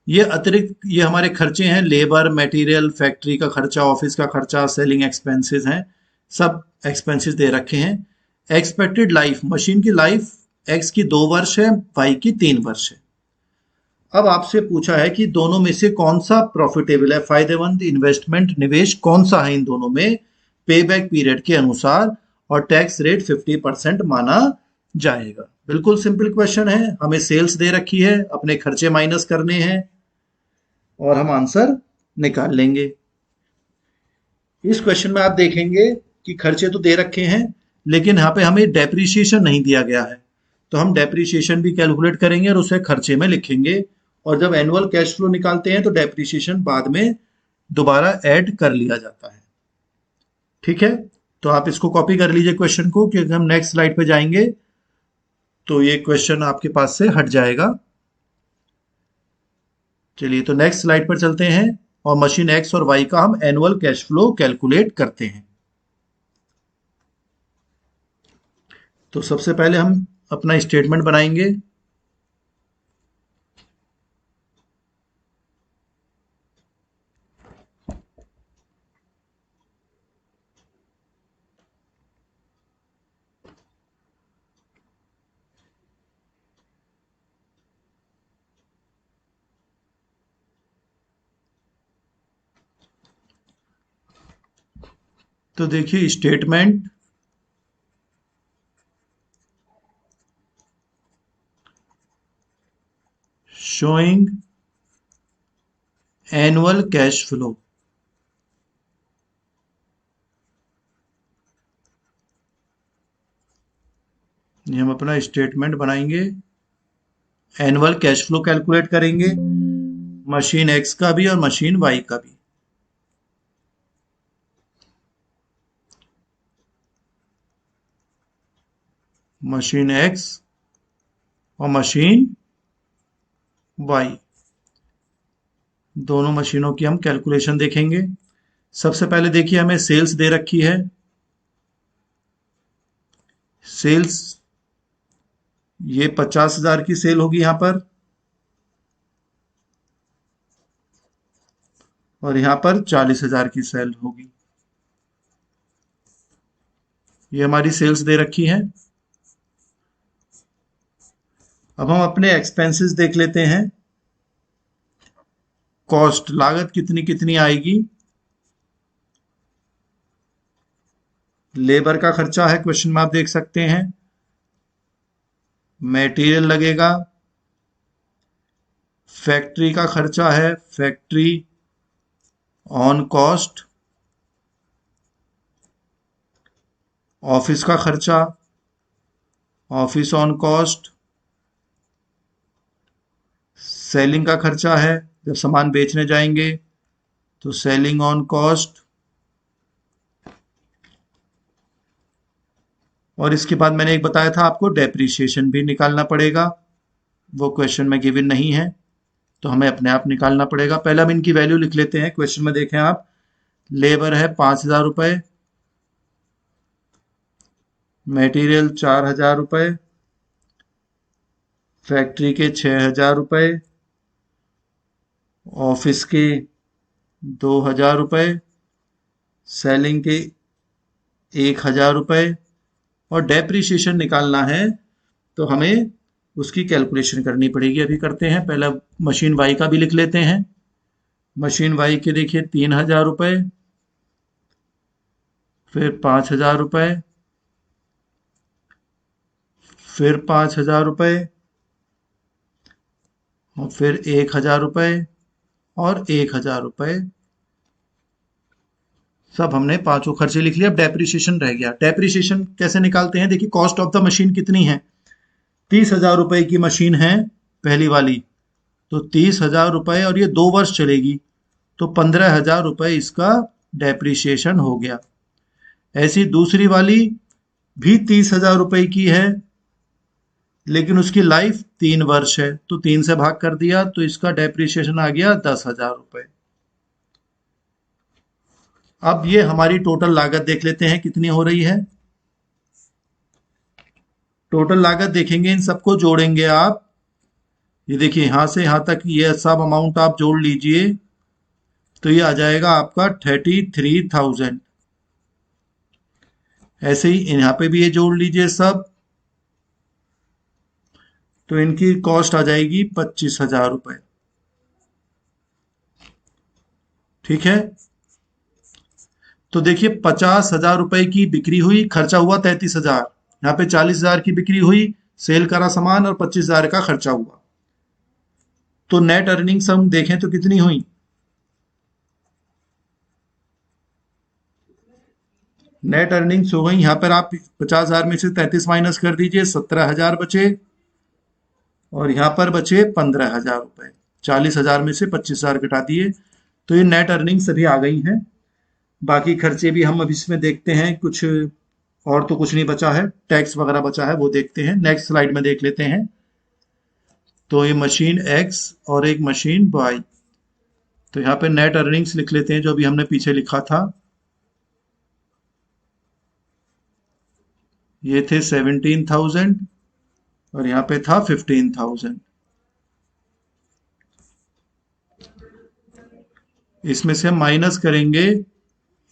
ये अतिरिक्त, ये हमारे खर्चे हैं, लेबर, मटेरियल, फैक्ट्री का खर्चा, ऑफिस का खर्चा, सेलिंग एक्सपेंसेस हैं, सब एक्सपेंसेस दे रखे हैं। एक्सपेक्टेड लाइफ, मशीन की लाइफ एक्स की 2 वर्ष है, वाई की 3 वर्ष है। अब आपसे पूछा है कि दोनों में से कौन सा प्रॉफिटेबल है, फायदेमंद इन्वेस्टमेंट, निवेश कौन सा है इन दोनों में पे बैक पीरियड के अनुसार, और टैक्स रेट 50% माना जाएगा। बिल्कुल सिंपल क्वेश्चन है, हमें सेल्स दे रखी है, अपने खर्चे माइनस करने हैं और हम आंसर निकाल लेंगे। इस क्वेश्चन में आप देखेंगे कि खर्चे तो दे रखे हैं, लेकिन यहाँ पे हमें डेप्रीशिएशन नहीं दिया गया है, तो हम डेप्रीशिएशन भी कैलकुलेट करेंगे और उसे खर्चे में लिखेंगे, और जब एनुअल कैश फ्लो निकालते हैं तो डेप्रीशिएशन बाद में दोबारा ऐड कर लिया जाता है। ठीक है, तो आप इसको कॉपी कर लीजिए क्वेश्चन को, क्योंकि हम नेक्स्ट स्लाइड पे जाएंगे तो ये क्वेश्चन आपके पास से हट जाएगा। चलिए, तो नेक्स्ट स्लाइड पर चलते हैं और मशीन एक्स और वाई का हम एनुअल कैश फ्लो कैलकुलेट करते हैं। तो सबसे पहले हम अपना स्टेटमेंट बनाएंगे। तो देखिए, statement showing annual cash flow. ये हम अपना स्टेटमेंट बनाएंगे, एनुअल कैश फ्लो कैलकुलेट करेंगे, मशीन एक्स का भी और मशीन वाई का भी। मशीन एक्स और मशीन वाई, दोनों मशीनों की हम कैलकुलेशन देखेंगे। सबसे पहले देखिए, हमें सेल्स दे रखी है। सेल्स, ये 50,000 की सेल होगी यहां पर, और यहां पर 40,000 की सेल होगी। ये हमारी सेल्स दे रखी हैं। अब हम अपने एक्सपेंसेस देख लेते हैं। कॉस्ट, लागत कितनी कितनी आएगी। लेबर का खर्चा है, क्वेश्चन में आप देख सकते हैं, मटेरियल लगेगा, फैक्ट्री का खर्चा है, फैक्ट्री ऑन कॉस्ट, ऑफिस का खर्चा, ऑफिस ऑन कॉस्ट, सेलिंग का खर्चा है, जब सामान बेचने जाएंगे तो सेलिंग ऑन कॉस्ट, और इसके बाद मैंने एक बताया था आपको डेप्रिसिएशन भी निकालना पड़ेगा, वो क्वेश्चन में गिवन नहीं है तो हमें अपने आप निकालना पड़ेगा। पहले हम इनकी वैल्यू लिख लेते हैं। क्वेश्चन में देखें आप, लेबर है 5,000 रुपये, मटेरियल 4,000 रुपये, फैक्ट्री के 6,000 रुपये, ऑफिस के 2,000 रुपये, सेलिंग के 1,000 रुपये, और डेप्रिसिएशन निकालना है तो हमें उसकी कैलकुलेशन करनी पड़ेगी। अभी करते हैं। पहले मशीन वाई का भी लिख लेते हैं। मशीन वाई के देखिए 3,000 रुपये, फिर 5,000 रुपये, फिर 5,000 रुपये, और फिर 1,000 रुपये और 1,000 रुपये। सब हमने पांचों खर्चे लिख लिया। अब डेप्रिसिएशन रह गया। डेप्रिसिएशन कैसे निकालते हैं? देखिए, कॉस्ट ऑफ द मशीन कितनी है? 30,000 रुपये की मशीन है पहली वाली, तो 30,000 रुपये, और ये 2 वर्ष चलेगी तो 15,000 रुपये इसका डेप्रिसिएशन हो गया। ऐसी दूसरी वाली भी 30,000 रुपये की है, लेकिन उसकी लाइफ 3 वर्ष है, तो 3 से भाग कर दिया तो इसका डेप्रिसिएशन आ गया 10,000 रुपये। अब ये हमारी टोटल लागत देख लेते हैं कितनी हो रही है। टोटल लागत देखेंगे, इन सबको जोड़ेंगे आप। ये देखिए, यहां से यहां तक ये सब अमाउंट आप जोड़ लीजिए तो ये आ जाएगा आपका 33,000। ऐसे ही यहाँ पे भी ये जोड़ लीजिए सब, तो इनकी कॉस्ट आ जाएगी 25,000 रुपये। ठीक है, तो देखिए 50,000 रुपए की बिक्री हुई, खर्चा हुआ 33,000, यहाँ पे 40,000 की बिक्री हुई, सेल करा सामान, और 25,000 का खर्चा हुआ। तो नेट अर्निंग्स हम देखें तो कितनी हुई? नेट अर्निंग्स हो गई, यहाँ पर आप 50,000 में से 33 माइनस कर दीजिए, 17,000 बचे, और यहाँ पर बचे 15,000 रुपए। 40,000 में से 25,000 घटा दिए, तो ये नेट अर्निंग्स अभी आ गई हैं। बाकी खर्चे भी हम अभी इसमें देखते हैं, कुछ और तो कुछ नहीं बचा है, टैक्स वगैरह बचा है वो देखते हैं, नेक्स्ट स्लाइड में देख लेते हैं। तो ये मशीन एक्स और एक मशीन वाई, तो यहाँ पे नेट अर्निंग्स लिख लेते हैं जो अभी हमने पीछे लिखा था। ये थे 17,000 और यहाँ पे था 15,000। इसमें से हम माइनस करेंगे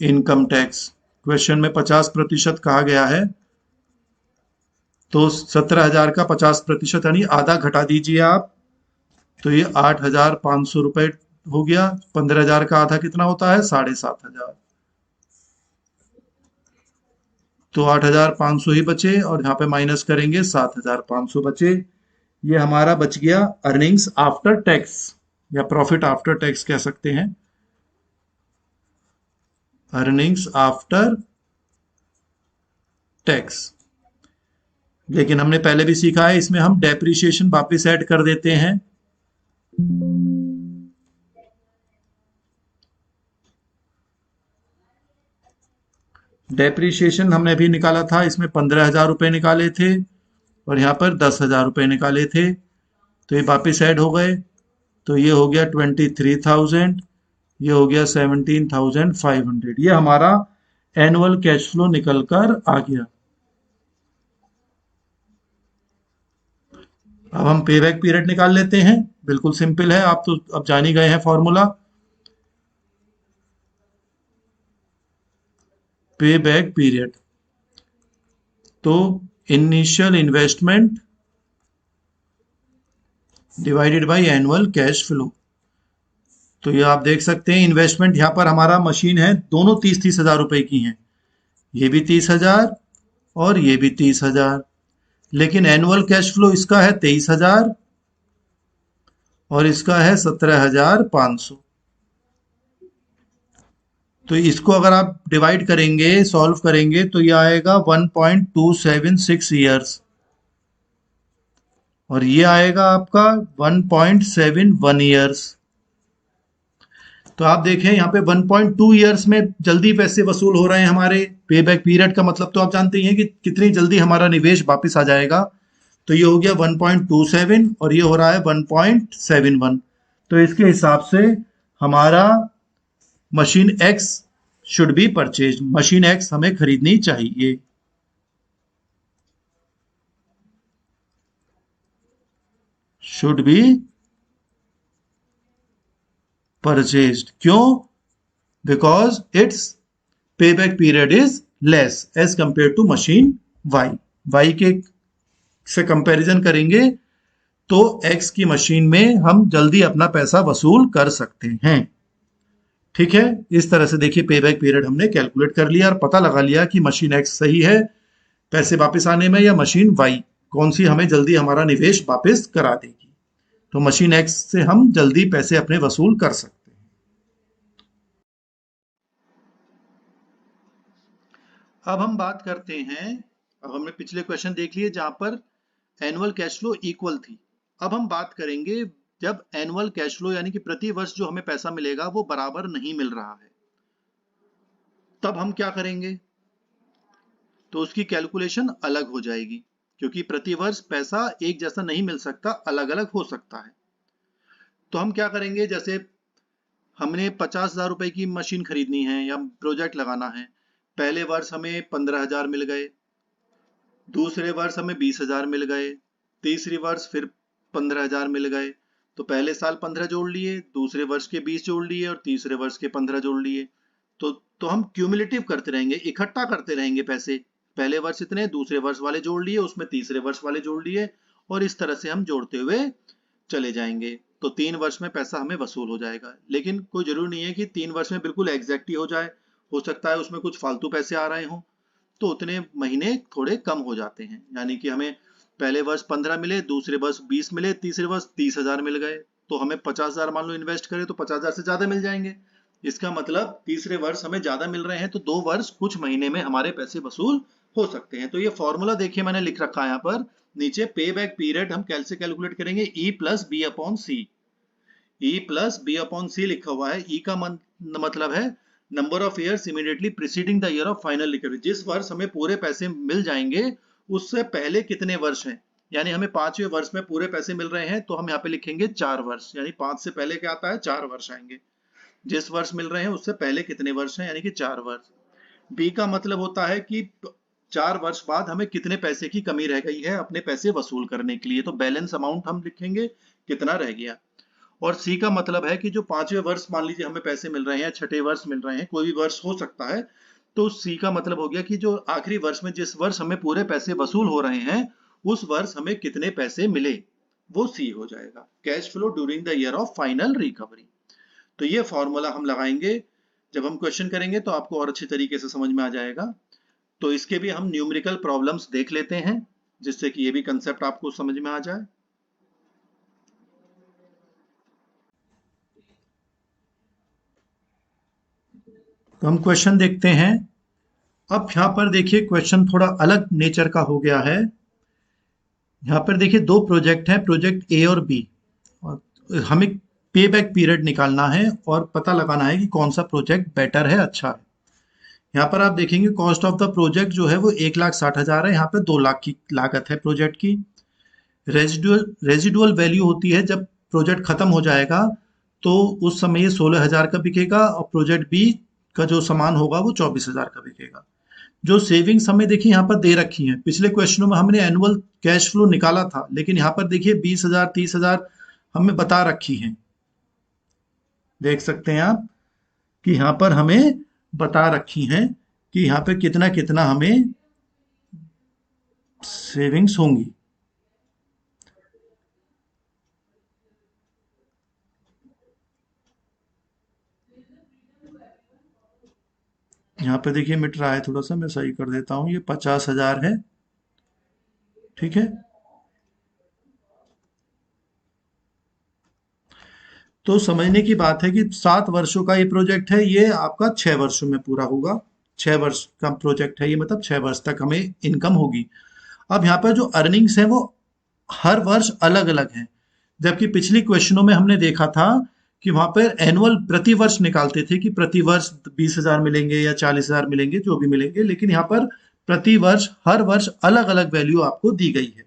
इनकम टैक्स। क्वेश्चन में 50% कहा गया है, तो 17,000 का 50% यानी आधा घटा दीजिए आप, तो ये 8,500 रुपये हो गया। 15,000 का आधा कितना होता है? 7,500। तो 8,500 ही बचे, और यहाँ पे माइनस करेंगे 7,500 बचे। ये हमारा बच गया अर्निंग्स आफ्टर टैक्स, या प्रॉफिट आफ्टर टैक्स कह सकते हैं, अर्निंग्स आफ्टर टैक्स। लेकिन हमने पहले भी सीखा है, इसमें हम डेप्रिसिएशन वापस ऐड कर देते हैं। डेप्रिसिएशन हमने भी निकाला था, इसमें 15,000 रुपये निकाले थे और यहाँ पर 10,000 रुपये निकाले थे, तो ये वापस ऐड हो गए, तो ये हो गया 23,000, ये हो गया 17,500। ये हमारा एनुअल कैश फ्लो निकल कर आ गया। अब हम पे बैक पीरियड निकाल लेते हैं, बिल्कुल सिंपल है, आप तो अब जान ही गए हैं फॉर्मूला। पे बैक पीरियड, तो initial investment divided by annual cash flow. तो ये आप देख सकते हैं, इन्वेस्टमेंट यहाँ पर हमारा मशीन है, दोनों 30-30 हजार रुपए की हैं। ये भी 30,000 और ये भी 30,000, लेकिन एनुअल कैश फ्लो इसका है 23,000 और इसका है 17,500। तो इसको अगर आप डिवाइड करेंगे, सॉल्व करेंगे, तो ये आएगा 1.276 ईयर्स और ये आएगा आपका 1.71 ईयर्स। तो आप देखें यहाँ पे 1.2 ईयर्स में जल्दी पैसे वसूल हो रहे हैं हमारे। पे बैक पीरियड का मतलब तो आप जानते ही हैं कि कितनी जल्दी हमारा निवेश वापस आ जाएगा। तो ये हो गया 1.27 और ये हो रहा है 1.71। तो इसके हिसाब से हमारा machine x should be purchase, machine x हमें खरीदनी चाहिए। शुड बी परचेज्ड, क्यों? Because its pay back period is less as compare to machine y. Y के से कंपैरिजन करेंगे तो एक्स की मशीन में हम जल्दी अपना पैसा वसूल कर सकते हैं। ठीक है, इस तरह से देखिए पे बैक पीरियड हमने कैलकुलेट कर लिया और पता लगा लिया कि मशीन एक्स सही है पैसे वापस आने में, या मशीन वाई कौन सी हमें जल्दी हमारा निवेश वापस करा देगी। तो मशीन एक्स से हम जल्दी पैसे अपने वसूल कर सकते हैं। अब हम बात करते हैं, अब हमने पिछले क्वेश्चन देख लिए जहां पर एनुअल कैश फ्लो इक्वल थी। अब हम बात करेंगे जब एनुअल कैश फ्लो यानी कि प्रति वर्ष जो हमें पैसा मिलेगा वो बराबर नहीं मिल रहा है, तब हम क्या करेंगे? तो उसकी कैलकुलेशन अलग हो जाएगी, क्योंकि प्रति वर्ष पैसा एक जैसा नहीं मिल सकता, अलग अलग हो सकता है। तो हम क्या करेंगे, जैसे हमने 50,000 रुपए की मशीन खरीदनी है या प्रोजेक्ट लगाना है। पहले वर्ष हमें 15,000 मिल गए, दूसरे वर्ष हमें 20,000 मिल गए, तीसरी वर्ष फिर 15,000 मिल गए। तो पहले साल 15 जोड़ लिए, दूसरे वर्ष के 20 जोड़ लिए और तीसरे वर्ष के 15 जोड़ लिए। तो हम क्यूमुलेटिव करते रहेंगे, इकट्ठा करते रहेंगे पैसे। पहले वर्ष इतने, दूसरे वर्ष वाले जोड़ लिए, उसमें तीसरे वर्ष वाले जोड़ लिए, और इस तरह से हम जोड़ते हुए चले जाएंगे। तो 3 वर्ष में पैसा हमें वसूल हो जाएगा। लेकिन कोई जरूरी नहीं है कि 3 वर्ष में बिल्कुल एग्जैक्ट ही हो जाए, हो सकता है उसमें कुछ फालतू पैसे आ रहे हों, तो उतने महीने थोड़े कम हो जाते हैं। यानी कि हमें पहले वर्ष 15 मिले, दूसरे वर्ष 20 मिले, तीसरे वर्ष 30,000 मिल गए, तो हमें 50,000 मान लो इन्वेस्ट करें तो 50,000 से ज्यादा मिल जाएंगे। इसका मतलब तीसरे वर्ष हमें ज्यादा मिल रहे हैं, तो 2 वर्ष कुछ महीने में हमारे पैसे वसूल हो सकते हैं। तो ये फॉर्मूला देखिए मैंने लिख रखा है यहाँ पर नीचे, पे बैक पीरियड हम कैसे कैलकुलेट करेंगे, ई प्लस बी अपॉन सी। ई प्लस बी अपॉन सी लिखा हुआ है। ई का मतलब है number of years immediately preceding the year of final recovery. जिस वर्ष हमें पूरे पैसे मिल जाएंगे उससे पहले कितने वर्ष हैं। यानी हमें 5वें वर्ष में पूरे पैसे मिल रहे हैं तो हम यहाँ पे लिखेंगे 4 वर्ष, यानी 5 से पहले क्या आता है, 4 वर्ष आएंगे। जिस वर्ष मिल रहे हैं उससे पहले कितने वर्ष हैं, यानी कि 4 वर्ष। बी का मतलब होता है कि 4 वर्ष बाद हमें कितने पैसे की कमी रह गई है अपने पैसे वसूल करने के लिए, तो बैलेंस अमाउंट हम लिखेंगे कितना रह गया। और सी का मतलब है कि जो 5वें वर्ष मान लीजिए हमें पैसे मिल रहे हैं, छठे वर्ष मिल रहे हैं, कोई भी वर्ष हो सकता है, तो सी का मतलब हो गया कि जो आखिरी वर्ष में जिस वर्ष हमें पूरे पैसे वसूल हो रहे हैं उस वर्ष हमें कितने पैसे मिले, वो सी हो जाएगा। Cash flow during the year of final recovery. तो ये फॉर्मूला हम लगाएंगे, जब हम क्वेश्चन करेंगे तो आपको और अच्छे तरीके से समझ में आ जाएगा। तो इसके भी हम न्यूमेरिकल प्रॉब्लम्स देख लेते हैं जिससे कि ये भी कंसेप्ट आपको समझ में आ जाए। तो हम क्वेश्चन देखते हैं। अब यहाँ पर देखिए क्वेश्चन थोड़ा अलग नेचर का हो गया है। यहाँ पर देखिए दो प्रोजेक्ट हैं, प्रोजेक्ट ए और बी, और हमें पे बैक पीरियड निकालना है और पता लगाना है कि कौन सा प्रोजेक्ट बेटर है, अच्छा है। यहाँ पर आप देखेंगे कॉस्ट ऑफ द प्रोजेक्ट जो है वो 1,60,000 है, यहाँ पे 2 लाख की लागत है प्रोजेक्ट की। रेजिडुअल वैल्यू होती है जब प्रोजेक्ट खत्म हो जाएगा तो उस समय ये 16,000 का बिकेगा और प्रोजेक्ट बी का जो सामान होगा वो 24,000 का बिकेगा। जो सेविंग्स हमें देखिए यहाँ पर दे रखी हैं, पिछले क्वेश्चनों में हमने एनुअल कैश फ्लो निकाला था, लेकिन यहाँ पर देखिए 20,000 30,000 हमें बता रखी हैं। देख सकते हैं आप कि यहाँ पर हमें बता रखी हैं कि यहाँ पे कितना कितना हमें सेविंग्स होंगी। यहाँ पे देखिए मिट रहा है, थोड़ा सा मैं सही कर देता हूँ, ये 50,000 है। ठीक है, तो समझने की बात है कि 7 वर्षों का ये प्रोजेक्ट है, ये आपका 6 वर्षों में पूरा होगा। 6 वर्ष का प्रोजेक्ट है ये, मतलब 6 वर्ष तक हमें इनकम होगी। अब यहाँ पर जो अर्निंग्स है वो हर वर्ष अलग अलग हैं, जबकि पिछली क्वेश्चनों में हमने देखा था कि वहां पर एनुअल प्रति वर्ष निकालते थे कि प्रति वर्ष 20,000 मिलेंगे या 40,000 मिलेंगे, जो भी मिलेंगे, लेकिन यहाँ पर प्रति वर्ष हर वर्ष अलग अलग वैल्यू आपको दी गई है।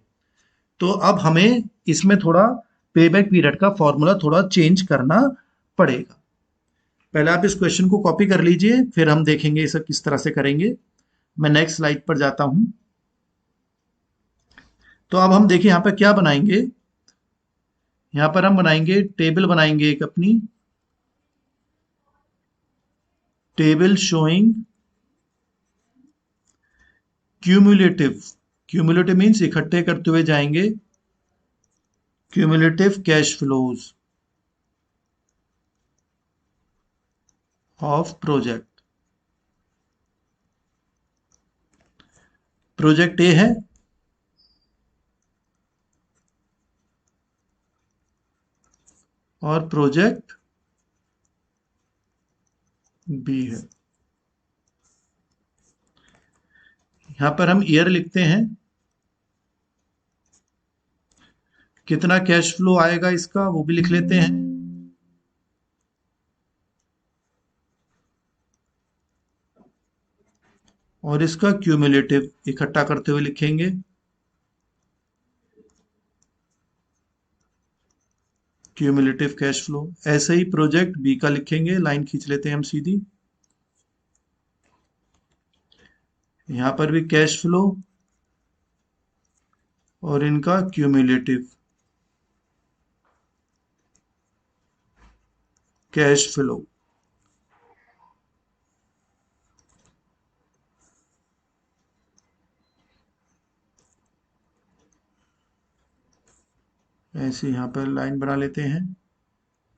तो अब हमें इसमें थोड़ा पेबैक पीरियड का फॉर्मूला थोड़ा चेंज करना पड़ेगा। पहले आप इस क्वेश्चन को कॉपी कर लीजिए, फिर हम देखेंगे इसे किस तरह से करेंगे। मैं नेक्स्ट स्लाइड पर जाता हूं। तो अब हम देखिए यहाँ पर क्या बनाएंगे। यहाँ पर हम बनाएंगे टेबल, बनाएंगे एक अपनी table showing cumulative. Cumulative means इकट्ठे करते हुए जाएंगे, cumulative cash flows of project. Project A है और प्रोजेक्ट बी है। यहां पर हम ईयर लिखते हैं, कितना कैश फ्लो आएगा इसका वो भी लिख लेते हैं। और इसका क्यूमुलेटिव इकट्ठा करते हुए लिखेंगे। Cumulative cash flow. ऐसे ही प्रोजेक्ट बी का लिखेंगे, लाइन खींच लेते हैं हम सीधी। यहां पर भी कैश फ्लो और इनका क्यूमुलेटिव कैश फ्लो। ऐसे यहाँ पर लाइन बना लेते हैं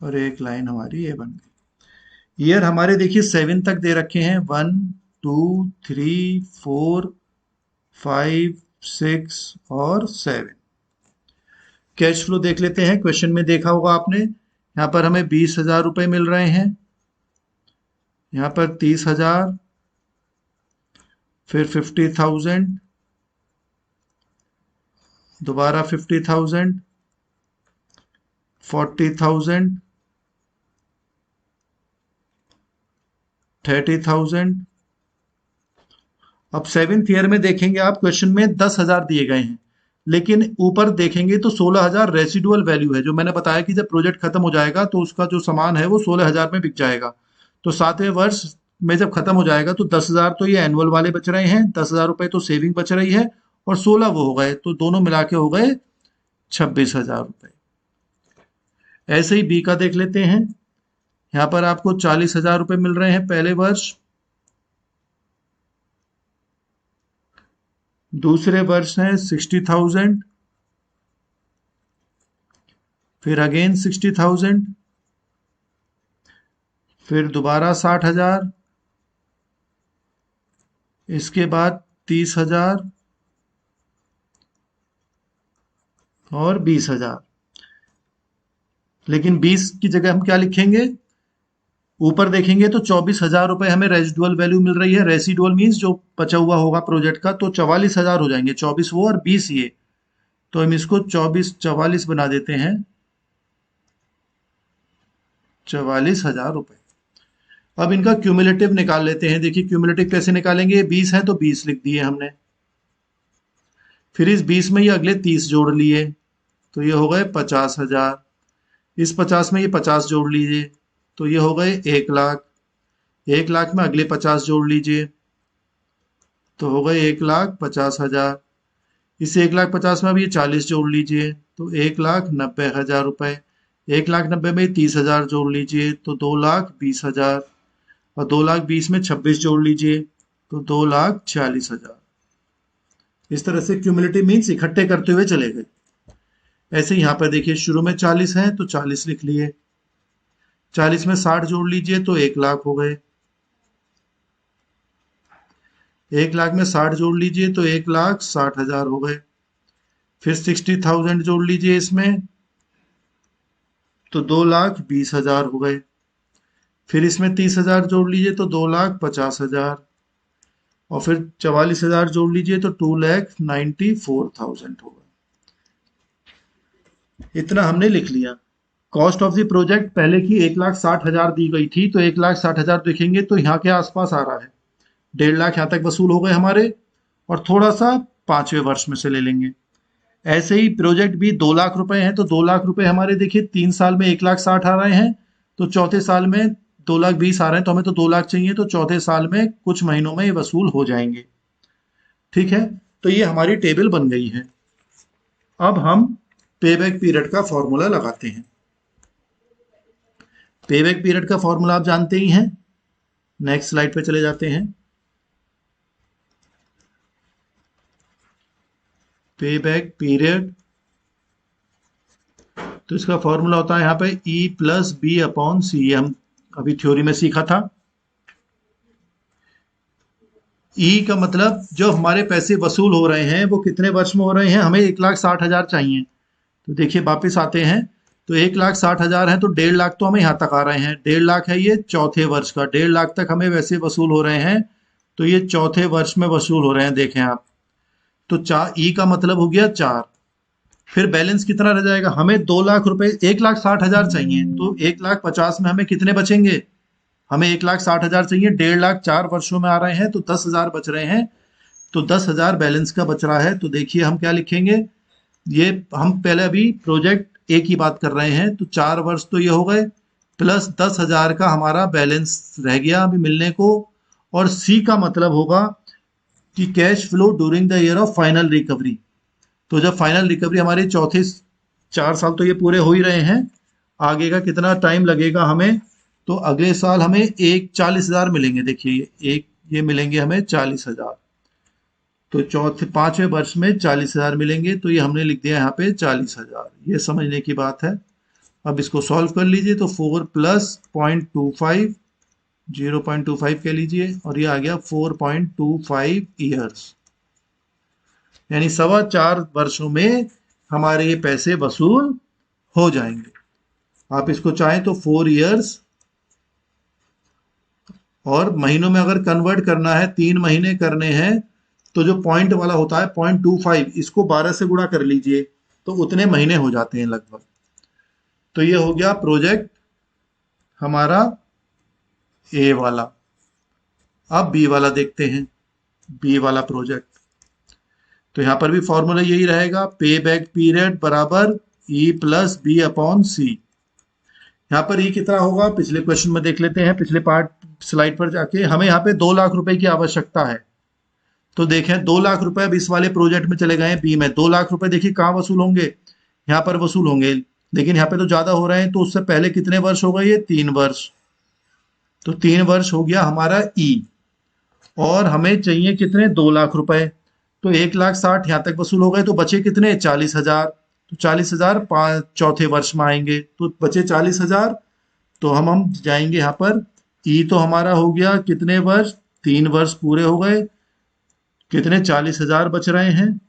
और एक लाइन हमारी ये बन गई। ईयर हमारे देखिए 7 तक दे रखे हैं, 1 2 3 4 5 6 और 7। कैश फ्लो देख लेते हैं, क्वेश्चन में देखा होगा आपने, यहाँ पर हमें 20,000 रुपए मिल रहे हैं, यहाँ पर 30,000, फिर 50,000, दोबारा 50,000, 40,000, 30,000। अब 7th ईयर में देखेंगे आप, क्वेश्चन में 10,000 दिए गए हैं, लेकिन ऊपर देखेंगे तो 16,000 रेसिडुअल वैल्यू है, जो मैंने बताया कि जब प्रोजेक्ट खत्म हो जाएगा तो उसका जो सामान है वो 16,000 में बिक जाएगा। तो 7वें वर्ष में जब खत्म हो जाएगा तो 10,000 तो ये एनुअल वाले बच रहे हैं, 10,000 रुपए तो सेविंग बच रही है, और 16 वो हो गए, तो दोनों मिला के हो गए 26,000 रुपए। ऐसे ही बी का देख लेते हैं, यहाँ पर आपको 40,000 रुपए मिल रहे हैं पहले वर्ष, दूसरे वर्ष है 60,000, फिर अगेन 60,000, फिर दोबारा 60,000, इसके बाद 30,000 और 20,000। लेकिन 20 की जगह हम क्या लिखेंगे, ऊपर देखेंगे तो 24,000 रुपए हमें रेसिडुअल वैल्यू मिल रही है। रेसिडुअल मीन्स जो बचा हुआ होगा प्रोजेक्ट का, तो 44,000 हो जाएंगे, 24 वो और 20 ये, तो हम इसको 24 44 बना देते हैं, 44,000 रुपए। अब इनका क्यूमुलेटिव निकाल लेते हैं। देखिए क्यूमुलेटिव कैसे निकालेंगे, 20 है तो 20 लिख दिए हमने, फिर इस 20 में ये अगले 30 जोड़ लिए, तो ये हो गए 50,000, इस 50 में ये 50 जोड़ लीजिए, तो ये हो गए 1,00,000, 1,00,000 में अगले 50 जोड़ लीजिए, तो हो गए 1,50,000, इस 1,50,000 में अब ये 40 जोड़ लीजिए, तो 1,90,000 रुपए, 1,90,000 में 30,000 जोड़ लीजिए, तो 2,20,000, और 2,20,000 में 26 जोड़ लीजिए, तो 2,40,000। इस तरह से क्यूमुलेटिव मीन्स इकट्ठे करते हुए चले गए। ऐसे यहाँ पर देखिए शुरू में 40 है तो 40 लिख लिए, 40 में 60 जोड़ लीजिए तो 1,00,000 हो गए, 1 लाख में 60 जोड़ लीजिए तो 1,60,000 हो गए। फिर 60,000 जोड़ लीजिए इसमें तो 2,20,000 हो गए। फिर इसमें 30,000 जोड़ लीजिए तो 2,50,000 और फिर 44,000 जोड़ लीजिए तो 2,94,000 होगा। इतना हमने लिख लिया। कॉस्ट ऑफ द प्रोजेक्ट पहले की 1,60,000 दी गई थी, तो 1,60,000 देखेंगे तो यहाँ के आसपास आ रहा है। 1,50,000 यहाँ तक वसूल हो गए हमारे, और थोड़ा सा 5वें वर्ष में से ले लेंगे। ऐसे ही प्रोजेक्ट भी 2,00,000 रुपए हैं, तो 2,00,000 रुपए हमारे देखिए 3 साल में 1,60,000 आ रहे हैं, तो चौथे साल में 2,20,000 आ रहे हैं, तो हमें तो 2,00,000 चाहिए, तो चौथे साल में कुछ महीनों में ये वसूल हो जाएंगे। ठीक है, तो ये हमारी टेबल बन गई है। अब हम पेबैक पीरियड का फॉर्मूला लगाते हैं। पेबैक पीरियड का फॉर्मूला आप जानते ही हैं। नेक्स्ट स्लाइड पे चले जाते हैं। पेबैक पीरियड, तो इसका फॉर्मूला होता है यहाँ पे E+B/C। ये हम अभी थ्योरी में सीखा था। E का मतलब जो हमारे पैसे वसूल हो रहे हैं वो कितने वर्ष में हो रहे हैं, हमें 1,60,000 चाहिए। तो देखिए वापस आते हैं, तो 1,60,000 है तो 1,50,000 तो हमें यहाँ तक आ रहे हैं। 1,50,000 है ये चौथे वर्ष का, 1,50,000 तक हमें वैसे वसूल हो रहे हैं, तो ये चौथे वर्ष में वसूल हो रहे हैं। देखें आप, तो ई का मतलब हो गया 4। फिर बैलेंस कितना रह जाएगा, हमें 2,00,000 रुपए, 1,60,000 चाहिए, तो 1,50,000 में हमें कितने बचेंगे, हमें 1,60,000 चाहिए, 1,50,000 4 वर्षों में आ रहे हैं, तो 10,000 बच रहे हैं, तो 10,000 बैलेंस का बच रहा है। तो देखिए हम क्या लिखेंगे, ये हम पहले अभी प्रोजेक्ट ए की बात कर रहे हैं, तो 4 वर्ष तो ये हो गए, प्लस 10,000 का हमारा बैलेंस रह गया अभी मिलने को। और सी का मतलब होगा कि cash flow during the year of final recovery. तो जब फाइनल रिकवरी हमारे चौथे 4 साल तो ये पूरे हो ही रहे हैं, आगे का कितना टाइम लगेगा हमें, तो अगले साल हमें 40,000 मिलेंगे। देखिए ये मिलेंगे हमें 40,000, तो चौथे 5वें वर्ष में 40,000 मिलेंगे, तो ये हमने लिख दिया यहाँ पे 40,000। ये समझने की बात है। अब इसको सॉल्व कर लीजिए, तो 4 + 0.25, 0.25 कह लीजिए, और ये आ गया 4.25 ईयर्स, यानी 4.25 वर्षों में हमारे ये पैसे वसूल हो जाएंगे। आप इसको चाहें तो 4 ईयर्स, और महीनों में अगर कन्वर्ट करना है, 3 महीने करने हैं, तो जो पॉइंट वाला होता है 0.25, इसको 12 से गुणा कर लीजिए, तो उतने महीने हो जाते हैं लगभग। तो ये हो गया प्रोजेक्ट हमारा ए वाला। अब बी वाला देखते हैं, बी वाला प्रोजेक्ट। तो यहां पर भी फॉर्मूला यही रहेगा, पे बैक पीरियड बराबर E+B/C। यहाँ पर ई कितना होगा, पिछले क्वेश्चन में देख लेते हैं, पिछले पार्ट स्लाइड पर जाके। हमें यहाँ पे 2,00,000 रुपए की आवश्यकता है, तो देखें 2,00,000 रुपए अब इस वाले प्रोजेक्ट में चले गए बी में। 2,00,000 रुपए देखिए कहाँ वसूल होंगे, यहाँ पर वसूल होंगे, लेकिन यहाँ पे तो ज्यादा हो रहे हैं, तो उससे पहले कितने वर्ष हो गए, ये 3 वर्ष, तो 3 वर्ष हो गया हमारा ई। और हमें चाहिए कितने, 2,00,000 रुपए, तो 1,60,000 यहाँ तक वसूल हो गए, तो बचे कितने, 40,000। तो 40,000 चौथे वर्ष में आएंगे, तो बचे 40,000। तो हम जाएंगे यहाँ पर, ई तो हमारा हो गया कितने वर्ष, 3 वर्ष पूरे हो गए, कितने, 40,000 बच रहे हैं,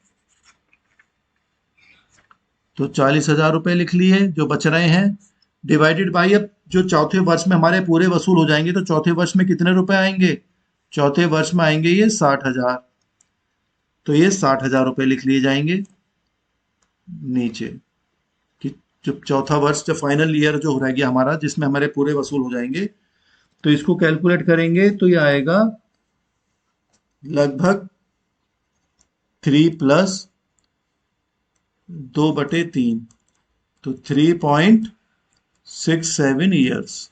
तो 40,000 रुपए लिख लिए जो बच रहे हैं, डिवाइडेड बाई, अब जो चौथे वर्ष में हमारे पूरे वसूल हो जाएंगे, तो चौथे वर्ष में कितने रुपए आएंगे, चौथे वर्ष में आएंगे ये 60,000, तो ये 60,000 रुपए लिख लिए जाएंगे नीचे, कि जब चौथा वर्ष, जब फाइनल ईयर जो रह गया हमारा, जिसमें हमारे पूरे वसूल हो जाएंगे, तो इसको कैलकुलेट करेंगे तो ये आएगा लगभग 3 + 2/3, तो 3.67 ईयर्स,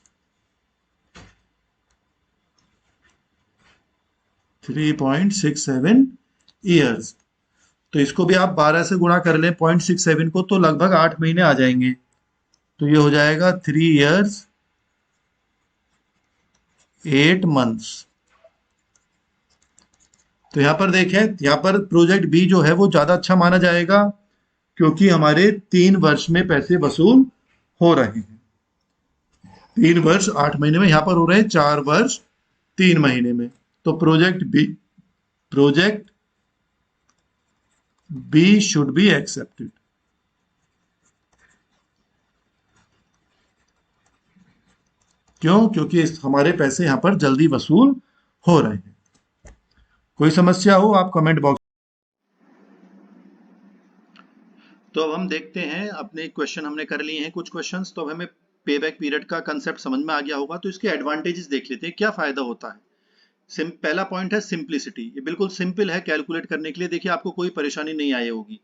3.67 ईयर्स। तो इसको भी आप 12 से गुणा कर लें 0.67 को, तो लगभग 8 महीने आ जाएंगे, तो ये हो जाएगा 3 ईयर्स 8 मंथ्स। तो यहां पर देखें, यहां पर प्रोजेक्ट बी जो है वो ज्यादा अच्छा माना जाएगा, क्योंकि हमारे 3 वर्ष में पैसे वसूल हो रहे हैं। 3 वर्ष 8 महीने में, यहां पर हो रहे हैं 4 वर्ष 3 महीने में, तो project b project b should be accepted. क्यों? क्योंकि हमारे पैसे यहां पर जल्दी वसूल हो रहे हैं। कोई समस्या हो आप कमेंट बॉक्स। तो अब हम देखते हैं, अपने क्वेश्चन हमने कर लिए हैं कुछ क्वेश्चंस, तो अब हमें पे बैक पीरियड का कंसेप्ट समझ में आ गया होगा। तो इसके एडवांटेजेस देख लेते हैं, क्या फायदा होता है। पहला पॉइंट है सिंप्लिसिटी। ये बिल्कुल सिंपल है कैलकुलेट करने के लिए। देखिए आपको कोई परेशानी नहीं आई होगी।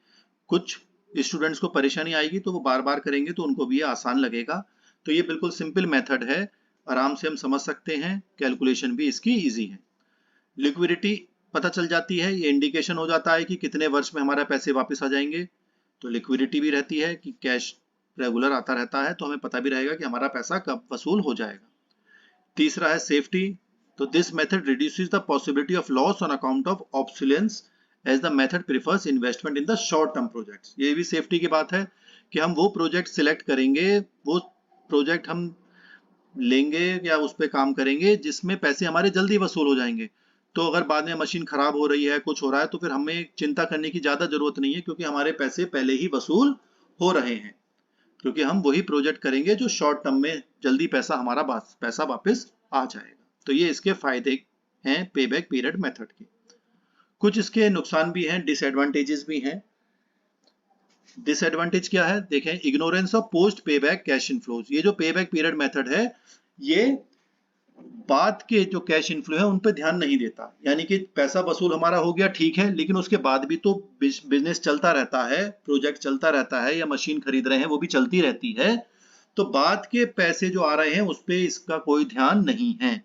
कुछ स्टूडेंट्स को परेशानी आएगी तो वो बार बार करेंगे तो उनको भी ये आसान लगेगा। तो ये बिल्कुल सिंपल मेथड है, आराम से हम समझ सकते हैं, कैलकुलेशन भी इसकी ईजी है। लिक्विडिटी पता चल जाती है, ये इंडिकेशन हो जाता है कि कितने वर्ष में हमारे पैसे वापस आ जाएंगे। तो लिक्विडिटी भी रहती है कि कैश रेगुलर आता रहता है, तो हमें पता भी रहेगा कि हमारा पैसा कब वसूल हो जाएगा। तीसरा है सेफ्टी। तो this method reduces the possibility of loss on account of obsolescence as the method prefers investment in the short term projects. ये भी सेफ्टी की बात है कि हम वो प्रोजेक्ट सिलेक्ट करेंगे, वो प्रोजेक्ट हम लेंगे या उस पर काम करेंगे जिसमें पैसे हमारे जल्दी वसूल हो जाएंगे। तो अगर बाद में मशीन खराब हो रही है, कुछ हो रहा है, तो फिर हमें चिंता करने की ज्यादा जरूरत नहीं है, क्योंकि हमारे पैसे पहले ही वसूल हो रहे हैं। क्योंकि हम वही प्रोजेक्ट करेंगे जो शॉर्ट टर्म में जल्दी हमारा पैसा वापस आ जाएगा। तो ये इसके फायदे हैं पे बैक पीरियड मेथड के। कुछ इसके नुकसान भी हैं, डिसएडवांटेजेस भी हैं। डिसएडवांटेज क्या है देखें, इग्नोरेंस ऑफ पोस्ट पे बैक कैश इनफ्लोज। ये जो पे बैक पीरियड मेथड है, ये बाद के जो कैश इनफ्लो है उन पर ध्यान नहीं देता। यानी कि पैसा वसूल हमारा हो गया ठीक है, लेकिन उसके बाद भी तो बिजनेस चलता रहता है, प्रोजेक्ट चलता रहता है, या मशीन खरीद रहे हैं वो भी चलती रहती है। तो बाद के पैसे जो आ रहे हैं उस पर इसका कोई ध्यान नहीं है,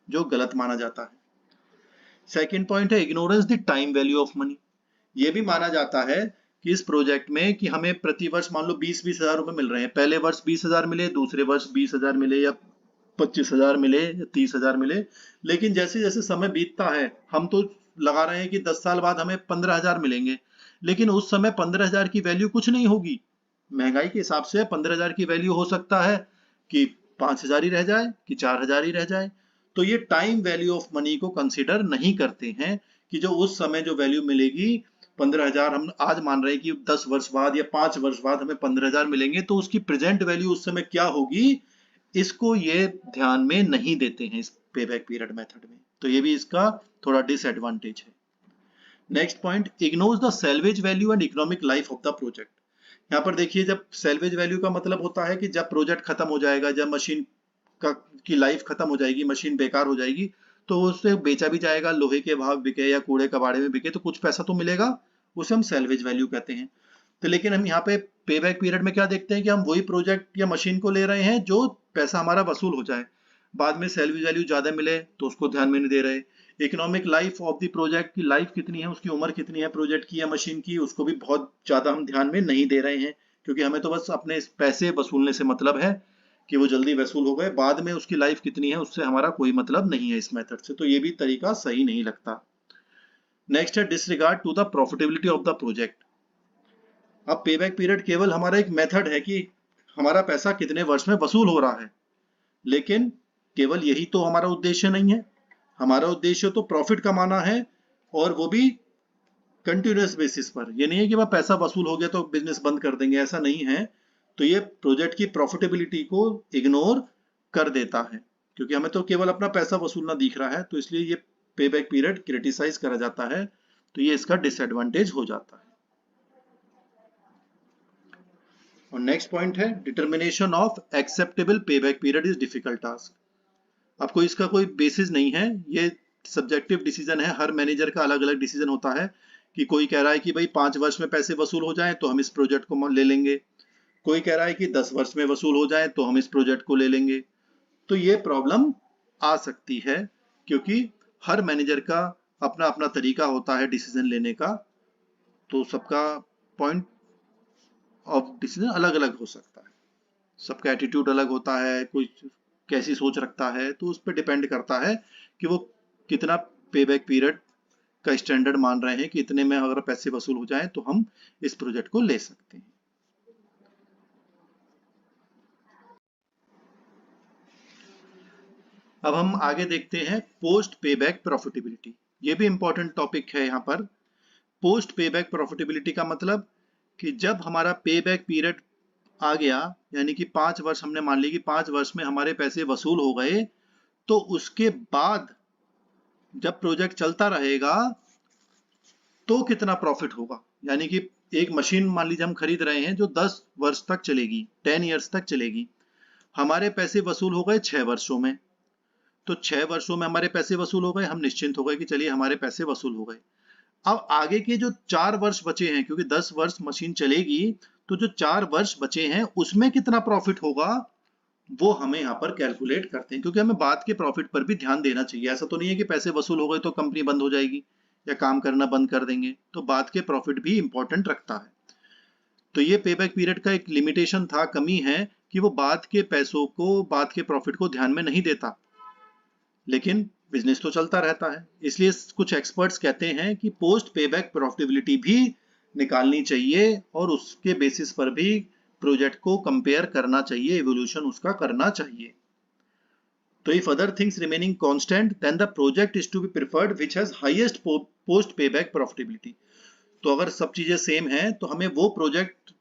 जो गलत माना जाता है। सेकेंड पॉइंट है ignorance the time value of money. ये भी माना जाता है कि इस प्रोजेक्ट में कि हमें प्रति वर्ष मान लो 20-20 हजार रुपए मिल रहे हैं। पहले वर्ष 20 हजार मिले, दूसरे वर्ष 20 हजार मिले, या 25 हजार मिले, या 30 हजार मिले। लेकिन जैसे जैसे समय बीतता है, हम तो लगा रहे हैं कि 10 साल बाद हमें 15 हजार मिलेंगे, लेकिन उस समय 15 हजार की वैल्यू कुछ नहीं होगी। महंगाई के हिसाब से 15 हजार की वैल्यू हो सकता है कि 5 हजार ही रह जाए, कि 4 हजार ही रह जाए। तो ये टाइम वैल्यू ऑफ मनी को कंसिडर नहीं करते हैं कि जो उस समय जो वैल्यू मिलेगी 15 हजार, हम आज मान रहे हैं कि 10 वर्ष बाद या 5 वर्ष बाद हमें 15 हजार मिलेंगे, तो उसकी प्रेजेंट वैल्यू उस समय क्या होगी, इसको ये ध्यान में नहीं देते हैं इस पे बैक पीरियड मेथड में। तो ये भी इसका थोड़ा डिसएडवांटेज है। Next point, ignores the salvage value and economic life of the project. यहाँ पर देखिए, जब सैल्वेज वैल्यू का मतलब होता है कि जब प्रोजेक्ट खत्म हो जाएगा, जब मशीन का की लाइफ खत्म हो जाएगी, मशीन बेकार हो जाएगी, तो उससे बेचा भी जाएगा, लोहे के भाव बिके या कूड़े कबाड़े में बिके तो कुछ पैसा तो मिलेगा, उसे हम सैल्वेज वैल्यू कहते हैं। तो लेकिन हम यहाँ पे पे बैक पीरियड में क्या देखते हैं कि हम वही प्रोजेक्ट या मशीन को ले रहे हैं जो पैसा हमारा वसूल हो जाए। बाद में सैलरी वैल्यू ज्यादा मिले तो उसको ध्यान में नहीं दे रहे। Economic life of the project की लाइफ कितनी है, उसकी उम्र कितनी है प्रोजेक्ट की या मशीन की, उसको भी बहुत ज्यादा हम ध्यान में नहीं दे रहे हैं, क्योंकि हमें तो बस अपने पैसे वसूलने से मतलब है कि वो जल्दी वसूल हो गए। बाद में उसकी लाइफ कितनी है उससे हमारा कोई मतलब नहीं है इस मेथड से। तो ये भी तरीका सही नहीं लगता। नेक्स्ट है disregard to the profitability of the project. अब पे बैक पीरियड केवल हमारा एक मेथड है कि हमारा पैसा कितने वर्ष में वसूल हो रहा है, लेकिन केवल यही तो हमारा उद्देश्य नहीं है। हमारा उद्देश्य तो प्रॉफिट कमाना है, और वो भी कंटिन्यूअस बेसिस पर। ये नहीं है कि वह पैसा वसूल हो गया तो बिजनेस बंद कर देंगे, ऐसा नहीं है। तो ये प्रोजेक्ट की प्रॉफिटेबिलिटी को इग्नोर कर देता है, क्योंकि हमें तो केवल अपना पैसा वसूलना दिख रहा है, तो इसलिए ये पे बैक पीरियड क्रिटिसाइज करा जाता है। तो ये इसका डिसएडवांटेज हो जाता है। और नेक्स्ट पॉइंट है डिटर्मिनेशन ऑफ एक्सेप्टेबल पे back period is difficult task. आपको इसका कोई बेसिस नहीं है, ये सब्जेक्टिव डिसीजन है, हर मैनेजर का अलग अलग डिसीजन होता है कि कोई कह रहा है कि भाई 5 वर्ष में पैसे वसूल हो जाएं तो हम इस प्रोजेक्ट को ले लेंगे, कोई कह रहा है कि 10 वर्ष में वसूल हो जाए तो हम इस प्रोजेक्ट को ले लेंगे। तो ये प्रॉब्लम आ सकती है, क्योंकि हर मैनेजर का अपना अपना तरीका होता है डिसीजन लेने का। तो सबका पॉइंट ऑफ डिसीजन अलग अलग हो सकता है, सबका एटीट्यूड अलग होता है, कोई कैसी सोच रखता है, तो उस पर डिपेंड करता है कि वो कितना पे बैक पीरियड का स्टैंडर्ड मान रहे हैं कि इतने में अगर पैसे वसूल हो जाएं तो हम इस प्रोजेक्ट को ले सकते हैं। अब हम आगे देखते हैं पोस्ट पे बैक प्रॉफिटेबिलिटी। ये भी इंपॉर्टेंट टॉपिक है यहाँ पर। पोस्ट पे बैक प्रॉफिटेबिलिटी का मतलब कि जब हमारा पे बैक पीरियड आ गया, यानी कि 5 वर्ष, हमने मान ली कि 5 वर्ष में हमारे पैसे वसूल हो गए, तो उसके बाद जब प्रोजेक्ट चलता रहेगा तो कितना प्रॉफिट होगा। यानी कि एक मशीन मान लीजिए हम खरीद रहे हैं जो 10 वर्ष तक चलेगी, 10 ईयर्स तक चलेगी, हमारे पैसे वसूल हो गए 6 वर्षों में, तो 6 वर्षों में हमारे पैसे वसूल हो गए, हम निश्चिंत हो गए कि चलिए हमारे पैसे वसूल हो गए। अब आगे के जो 4 वर्ष बचे हैं, क्योंकि 10 वर्ष मशीन चलेगी, तो जो 4 वर्ष बचे हैं उसमें कितना प्रॉफिट होगा वो हमें यहाँ पर कैलकुलेट करते हैं, क्योंकि हमें बाद के प्रॉफिट पर भी ध्यान देना चाहिए। ऐसा तो नहीं है कि पैसे वसूल हो गए तो कंपनी बंद हो जाएगी या काम करना बंद कर देंगे, तो बाद के प्रॉफिट भी इंपॉर्टेंट रखता है। तो ये पेबैक पीरियड का एक लिमिटेशन था, कमी है कि वो बाद के पैसों को, बाद के प्रॉफिट को ध्यान में नहीं देता, लेकिन बिजनेस तो चलता रहता है। इसलिए कुछ एक्सपर्ट्स कहते हैं कि पोस्ट पेबैक प्रॉफिटेबिलिटी भी निकालनी चाहिए और उसके बेसिस पर भी प्रोजेक्ट को कंपेयर करना चाहिए, इवोल्यूशन उसका करना चाहिए। तो if other things remaining constant then the project is to be preferred which has highest post payback profitability. तो अगर सब चीजें सेम हैं तो हमें वो प्रोजेक्ट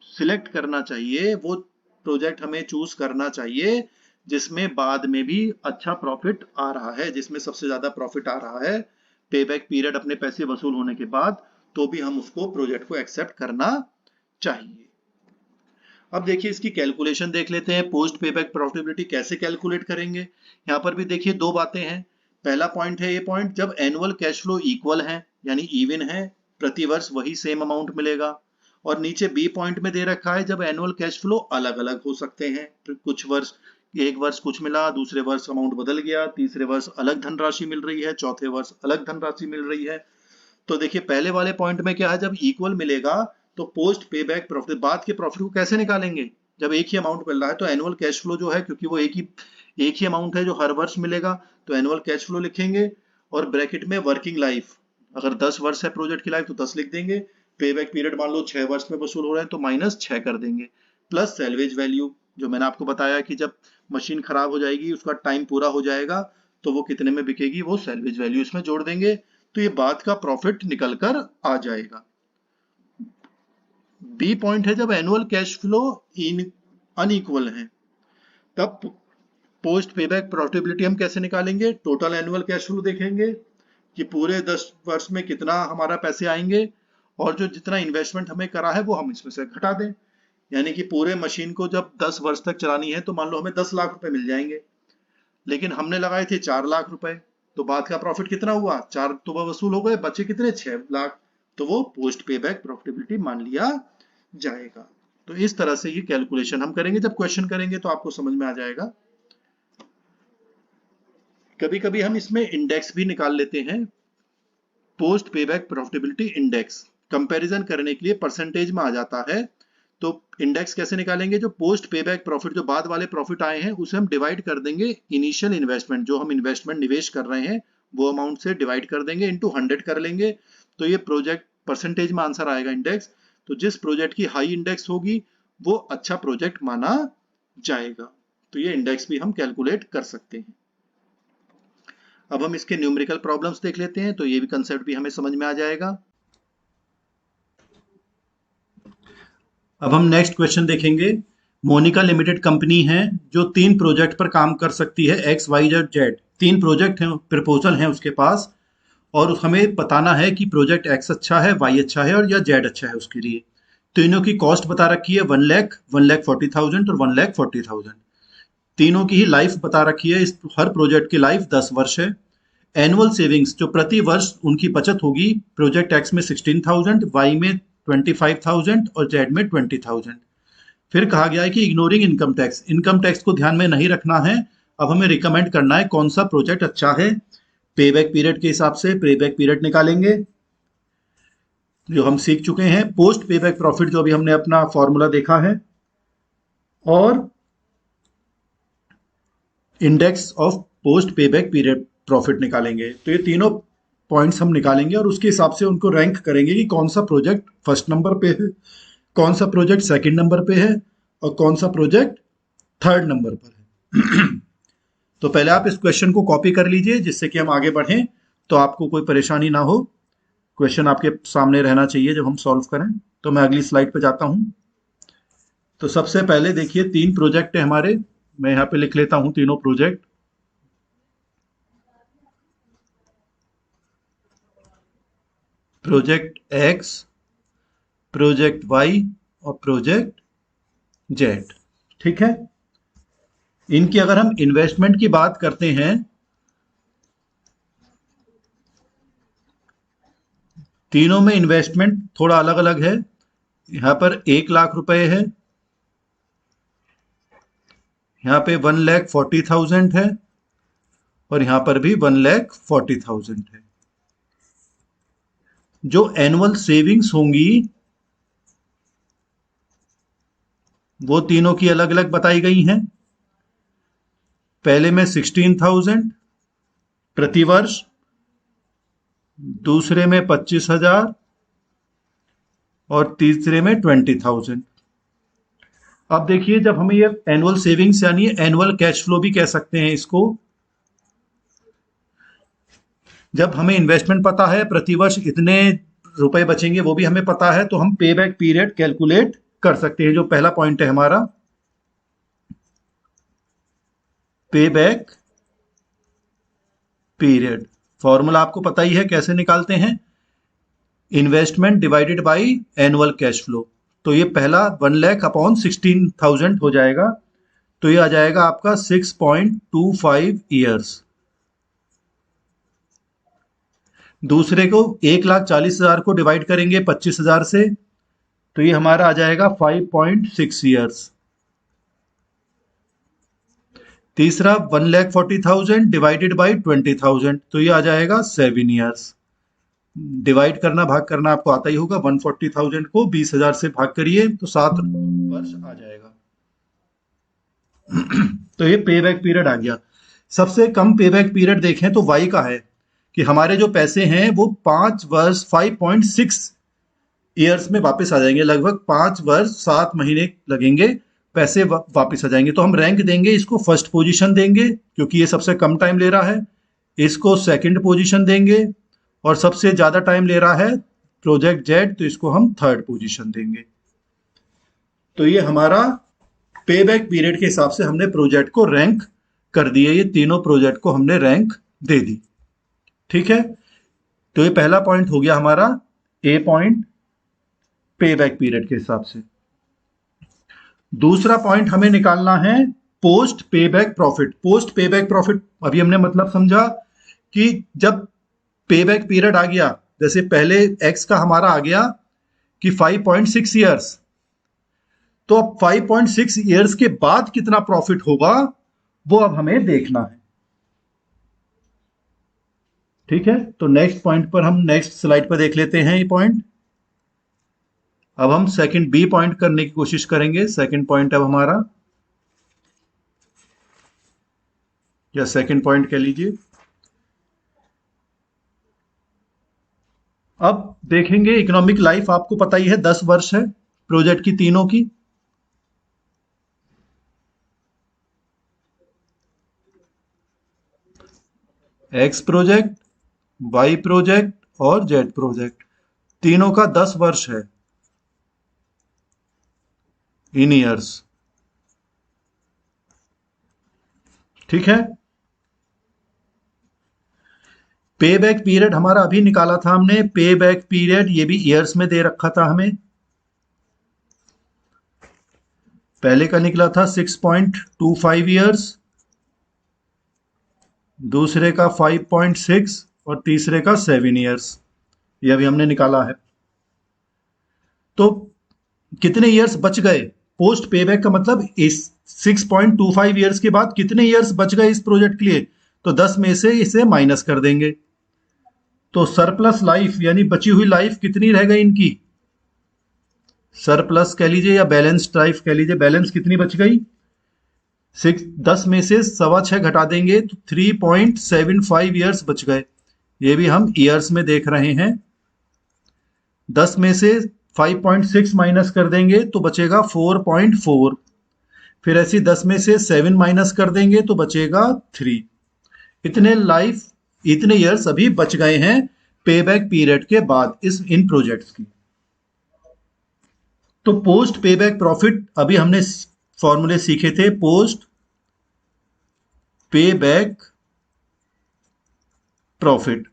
सिलेक्ट करना चाहिए, वो प्रोजेक्ट हमें चूज करना चाहिए जिसमें बाद में भी अच्छा प्रॉफिट आ रहा है, जिसमें सबसे ज्यादा प्रॉफिट आ रहा है पेबैक पीरियड अपने पैसे वसूल होने के बाद, तो भी हम उसको प्रोजेक्ट को एक्सेप्ट करना चाहिए। अब देखिए इसकी कैलकुलेशन देख लेते हैं, पोस्ट पेबैक प्रॉफिटेबिलिटी कैसे कैलकुलेट करेंगे। यहाँ पर भी देखिए दो बातें हैं। पहला पॉइंट है ये पॉइंट, जब एनुअल कैश फ्लो इक्वल है यानी इवन है, प्रति वर्ष वही सेम अमाउंट मिलेगा। और नीचे बी पॉइंट में दे रखा है जब एनुअल कैश फ्लो अलग अलग हो सकते हैं, कुछ वर्ष, एक वर्ष कुछ मिला, दूसरे वर्ष अमाउंट बदल गया, तीसरे वर्ष अलग धनराशि मिल रही है, चौथे वर्ष अलग धनराशि मिल रही है। तो देखिए पहले वाले पॉइंट में क्या है, जब इक्वल मिलेगा तो पोस्ट पे बैक प्रॉफिट, बाद के प्रॉफिट को कैसे निकालेंगे। जब एक ही अमाउंट मिल रहा है तो एनुअल कैश फ्लो जो है, क्योंकि वो एक ही अमाउंट है जो हर वर्ष मिलेगा, तो एनुअल कैश फ्लो लिखेंगे और ब्रैकेट में वर्किंग लाइफ, अगर 10 वर्ष है प्रोजेक्ट की लाइफ तो 10 लिख देंगे, पे बैक पीरियड मान लो 6 वर्ष में वसूल हो रहे हैं तो -6 कर देंगे, प्लस सैल्वेज वैल्यू, जो मैंने आपको बताया कि जब मशीन खराब हो जाएगी, उसका टाइम पूरा हो जाएगा, तो वो कितने में बिकेगी, वो सैल्वेज वैल्यू इसमें जोड़ देंगे, तो ये बाद का प्रॉफिट निकल कर आ जाएगा। बी पॉइंट है जब एनुअल कैश फ्लो अनइक्वल है, तब पोस्ट पेबैक प्रॉफिटेबिलिटी हम कैसे निकालेंगे, टोटल एनुअल कैश फ्लो देखेंगे कि पूरे 10 वर्ष में कितना हमारा पैसे आएंगे, और जो जितना इन्वेस्टमेंट हमें करा है वो हम इसमें से घटा दें। यानी कि पूरे मशीन को जब 10 वर्ष तक चलानी है तो मान लो हमें 10 लाख रुपए मिल जाएंगे, लेकिन हमने लगाए थे 4 लाख रुपए, तो बाद का प्रॉफिट कितना हुआ, 4 तो वसूल हो गए, बचे कितने, 6 लाख, तो वो पोस्ट पेबैक प्रॉफिटेबिलिटी मान लिया जाएगा। तो इस तरह से ये कैलकुलेशन हम करेंगे, जब क्वेश्चन करेंगे तो आपको समझ में आ जाएगा। कभी कभी हम इसमें इंडेक्स भी निकाल लेते हैं, post payback profitability index, comparison करने के लिए परसेंटेज में आ जाता है। तो इंडेक्स कैसे निकालेंगे, जो पोस्ट पेबैक प्रॉफिट, जो बाद वाले प्रॉफिट आए हैं उसे हम डिवाइड कर देंगे इनिशियल इन्वेस्टमेंट, जो हम इन्वेस्टमेंट निवेश कर रहे हैं वो अमाउंट से डिवाइड कर देंगे, इनटू 100 कर लेंगे, तो ये प्रोजेक्ट परसेंटेज में आंसर आएगा इंडेक्स। तो जिस प्रोजेक्ट की हाई इंडेक्स होगी वो अच्छा प्रोजेक्ट माना जाएगा। तो ये इंडेक्स भी हम कैलकुलेट कर सकते हैं। अब हम इसके न्यूमेरिकल प्रॉब्लम्स देख लेते हैं, तो ये भी कंसेप्ट भी हमें समझ में आ जाएगा। अब हम नेक्स्ट क्वेश्चन देखेंगे। मोनिका लिमिटेड कंपनी है जो 3 प्रोजेक्ट पर काम कर सकती है, एक्स वाई जेड, 3 प्रोजेक्ट हैं, प्रपोजल हैं उसके पास, और हमें बताना है कि प्रोजेक्ट एक्स अच्छा है, वाई अच्छा है और या जेड अच्छा है उसके लिए। तीनों की कॉस्ट बता रखी है 1 लाख, 1,40,000 और 1,40,000। तीनों की ही लाइफ बता रखी है, इस हर प्रोजेक्ट की लाइफ 10 वर्ष है। एनुअल सेविंग्स जो प्रति वर्ष उनकी बचत होगी, प्रोजेक्ट एक्स में 16,000, वाई में 25,000 और जेड में 20,000। फिर कहा गया है कि इग्नोरिंग इनकम टैक्स को ध्यान में नहीं रखना है। अब हमें रिकमेंड करना है कौन सा प्रोजेक्ट अच्छा है। पेबैक पीरियड के हिसाब से पेबैक पीरियड निकालेंगे जो हम सीख चुके हैं, पोस्ट पेबैक प्रॉफिट जो अभी हमने अपना फॉर्मूला देखा है, और index of post payback period profit निकालेंगे। तो ये तीनों पॉइंट्स हम निकालेंगे और उसके हिसाब से उनको रैंक करेंगे कि कौन सा प्रोजेक्ट फर्स्ट नंबर पे है, कौन सा प्रोजेक्ट सेकंड नंबर पे है और कौन सा प्रोजेक्ट थर्ड नंबर पर है। तो पहले आप इस क्वेश्चन को कॉपी कर लीजिए जिससे कि हम आगे बढ़ें। तो आपको कोई परेशानी ना हो, क्वेश्चन आपके सामने रहना चाहिए जब हम सॉल्व करें। तो मैं अगली स्लाइड पे जाता हूं। तो सबसे पहले देखिए 3 प्रोजेक्ट है हमारे, मैं यहाँ पे लिख लेता हूं तीनों project. Project x, project y और प्रोजेक्ट जेड। ठीक है, इनकी अगर हम इन्वेस्टमेंट की बात करते हैं, तीनों में इन्वेस्टमेंट थोड़ा अलग अलग है। यहां पर 1 लाख रुपए है, यहां पे 1,40,000 है और यहां पर भी 1,40,000 है। जो एनुअल सेविंग्स होंगी वो तीनों की अलग अलग बताई गई हैं। पहले में 16,000 प्रतिवर्ष, दूसरे में 25,000 और तीसरे में 20,000। अब देखिए, जब हमें ये एनुअल सेविंग्स यानी एनुअल कैश फ्लो भी कह सकते हैं इसको, जब हमें इन्वेस्टमेंट पता है, प्रतिवर्ष इतने रुपए बचेंगे वो भी हमें पता है, तो हम पे बैक पीरियड कैलकुलेट कर सकते हैं। जो पहला पॉइंट है हमारा, पे बैक पीरियड, फॉर्मूला आपको पता ही है कैसे निकालते हैं, investment divided by annual cash flow. तो ये पहला 1,00,000/16,000 हो जाएगा, तो ये आ जाएगा आपका 6.25 ईयर्स। दूसरे को 1,40,000 को डिवाइड करेंगे 25,000 से, तो ये हमारा आ जाएगा 5.6 ईयर्स। तीसरा 1,40,000 डिवाइडेड बाय 20,000, तो ये आ जाएगा 7 ईयर्स। डिवाइड करना, भाग करना आपको आता ही होगा। 140,000 को 20,000 से भाग करिए तो 7 वर्ष आ जाएगा। तो ये पे बैक पीरियड आ गया। सबसे कम पे बैक पीरियड देखें तो वाई का है कि हमारे जो पैसे हैं वो 5 वर्ष 5.6 ईयर्स में वापस आ जाएंगे। लगभग 5 वर्ष 7 महीने लगेंगे, पैसे वापस आ जाएंगे। तो हम रैंक देंगे, इसको फर्स्ट पोजीशन देंगे क्योंकि ये सबसे कम टाइम ले रहा है, इसको सेकंड पोजीशन देंगे, और सबसे ज्यादा टाइम ले रहा है प्रोजेक्ट जेड, तो इसको हम थर्ड पोजीशन देंगे। तो ये हमारा पे बैक पीरियड के हिसाब से हमने प्रोजेक्ट को रैंक कर दिए। ये तीनों प्रोजेक्ट को हमने रैंक दे दी। ठीक है, तो ये पहला पॉइंट हो गया हमारा, ए पॉइंट पे बैक पीरियड के हिसाब से। दूसरा पॉइंट हमें निकालना है पोस्ट पे बैक प्रॉफिट। पोस्ट पे बैक प्रॉफिट अभी हमने मतलब समझा कि जब पे बैक पीरियड आ गया, जैसे पहले एक्स का हमारा आ गया कि 5.6 ईयर्स, तो अब 5.6 ईयर्स के बाद कितना प्रॉफिट होगा वो अब हमें देखना है। ठीक है, तो नेक्स्ट पॉइंट पर हम नेक्स्ट स्लाइड पर देख लेते हैं ये पॉइंट। अब हम सेकंड बी पॉइंट करने की कोशिश करेंगे। सेकंड पॉइंट अब हमारा, या सेकंड पॉइंट कह लीजिए। अब देखेंगे इकोनॉमिक लाइफ आपको पता ही है 10 वर्ष है प्रोजेक्ट की तीनों की। एक्स प्रोजेक्ट, वाई प्रोजेक्ट और जेड प्रोजेक्ट, तीनों का 10 वर्ष है इन ईयर्स। ठीक है, पे बैक पीरियड हमारा अभी निकाला था हमने। पे बैक पीरियड ये भी ईयर्स में दे रखा था हमें। पहले का निकला था 6.25 ईयर्स, दूसरे का 5.6 और तीसरे का 7 ईयर्स। ये अभी हमने निकाला है। तो कितने ईयर्स बच गए पोस्ट पे बैक का मतलब इस 6.25 ईयर्स के बाद कितने ईयर्स बच गए इस प्रोजेक्ट के लिए, तो 10 में से इसे माइनस कर देंगे। तो सरप्लस लाइफ यानी बची हुई लाइफ कितनी रह गई इनकी, सरप्लस कह लीजिए या बैलेंस लाइफ कह लीजिए, बैलेंस कितनी बच गई, 10 में से 6.25 घटा देंगे तो 3.75 ईयर्स बच गए। ये भी हम ईयर्स में देख रहे हैं। 10 में से 5.6 माइनस कर देंगे तो बचेगा 4.4, फिर ऐसी 10 में से 7 माइनस कर देंगे तो बचेगा 3। इतने लाइफ इतने ईयर्स अभी बच गए हैं पे बैक पीरियड के बाद इन प्रोजेक्ट्स की। तो पोस्ट पे बैक प्रॉफिट अभी हमने फॉर्मूले सीखे थे, पोस्ट पे बैक प्रॉफिट।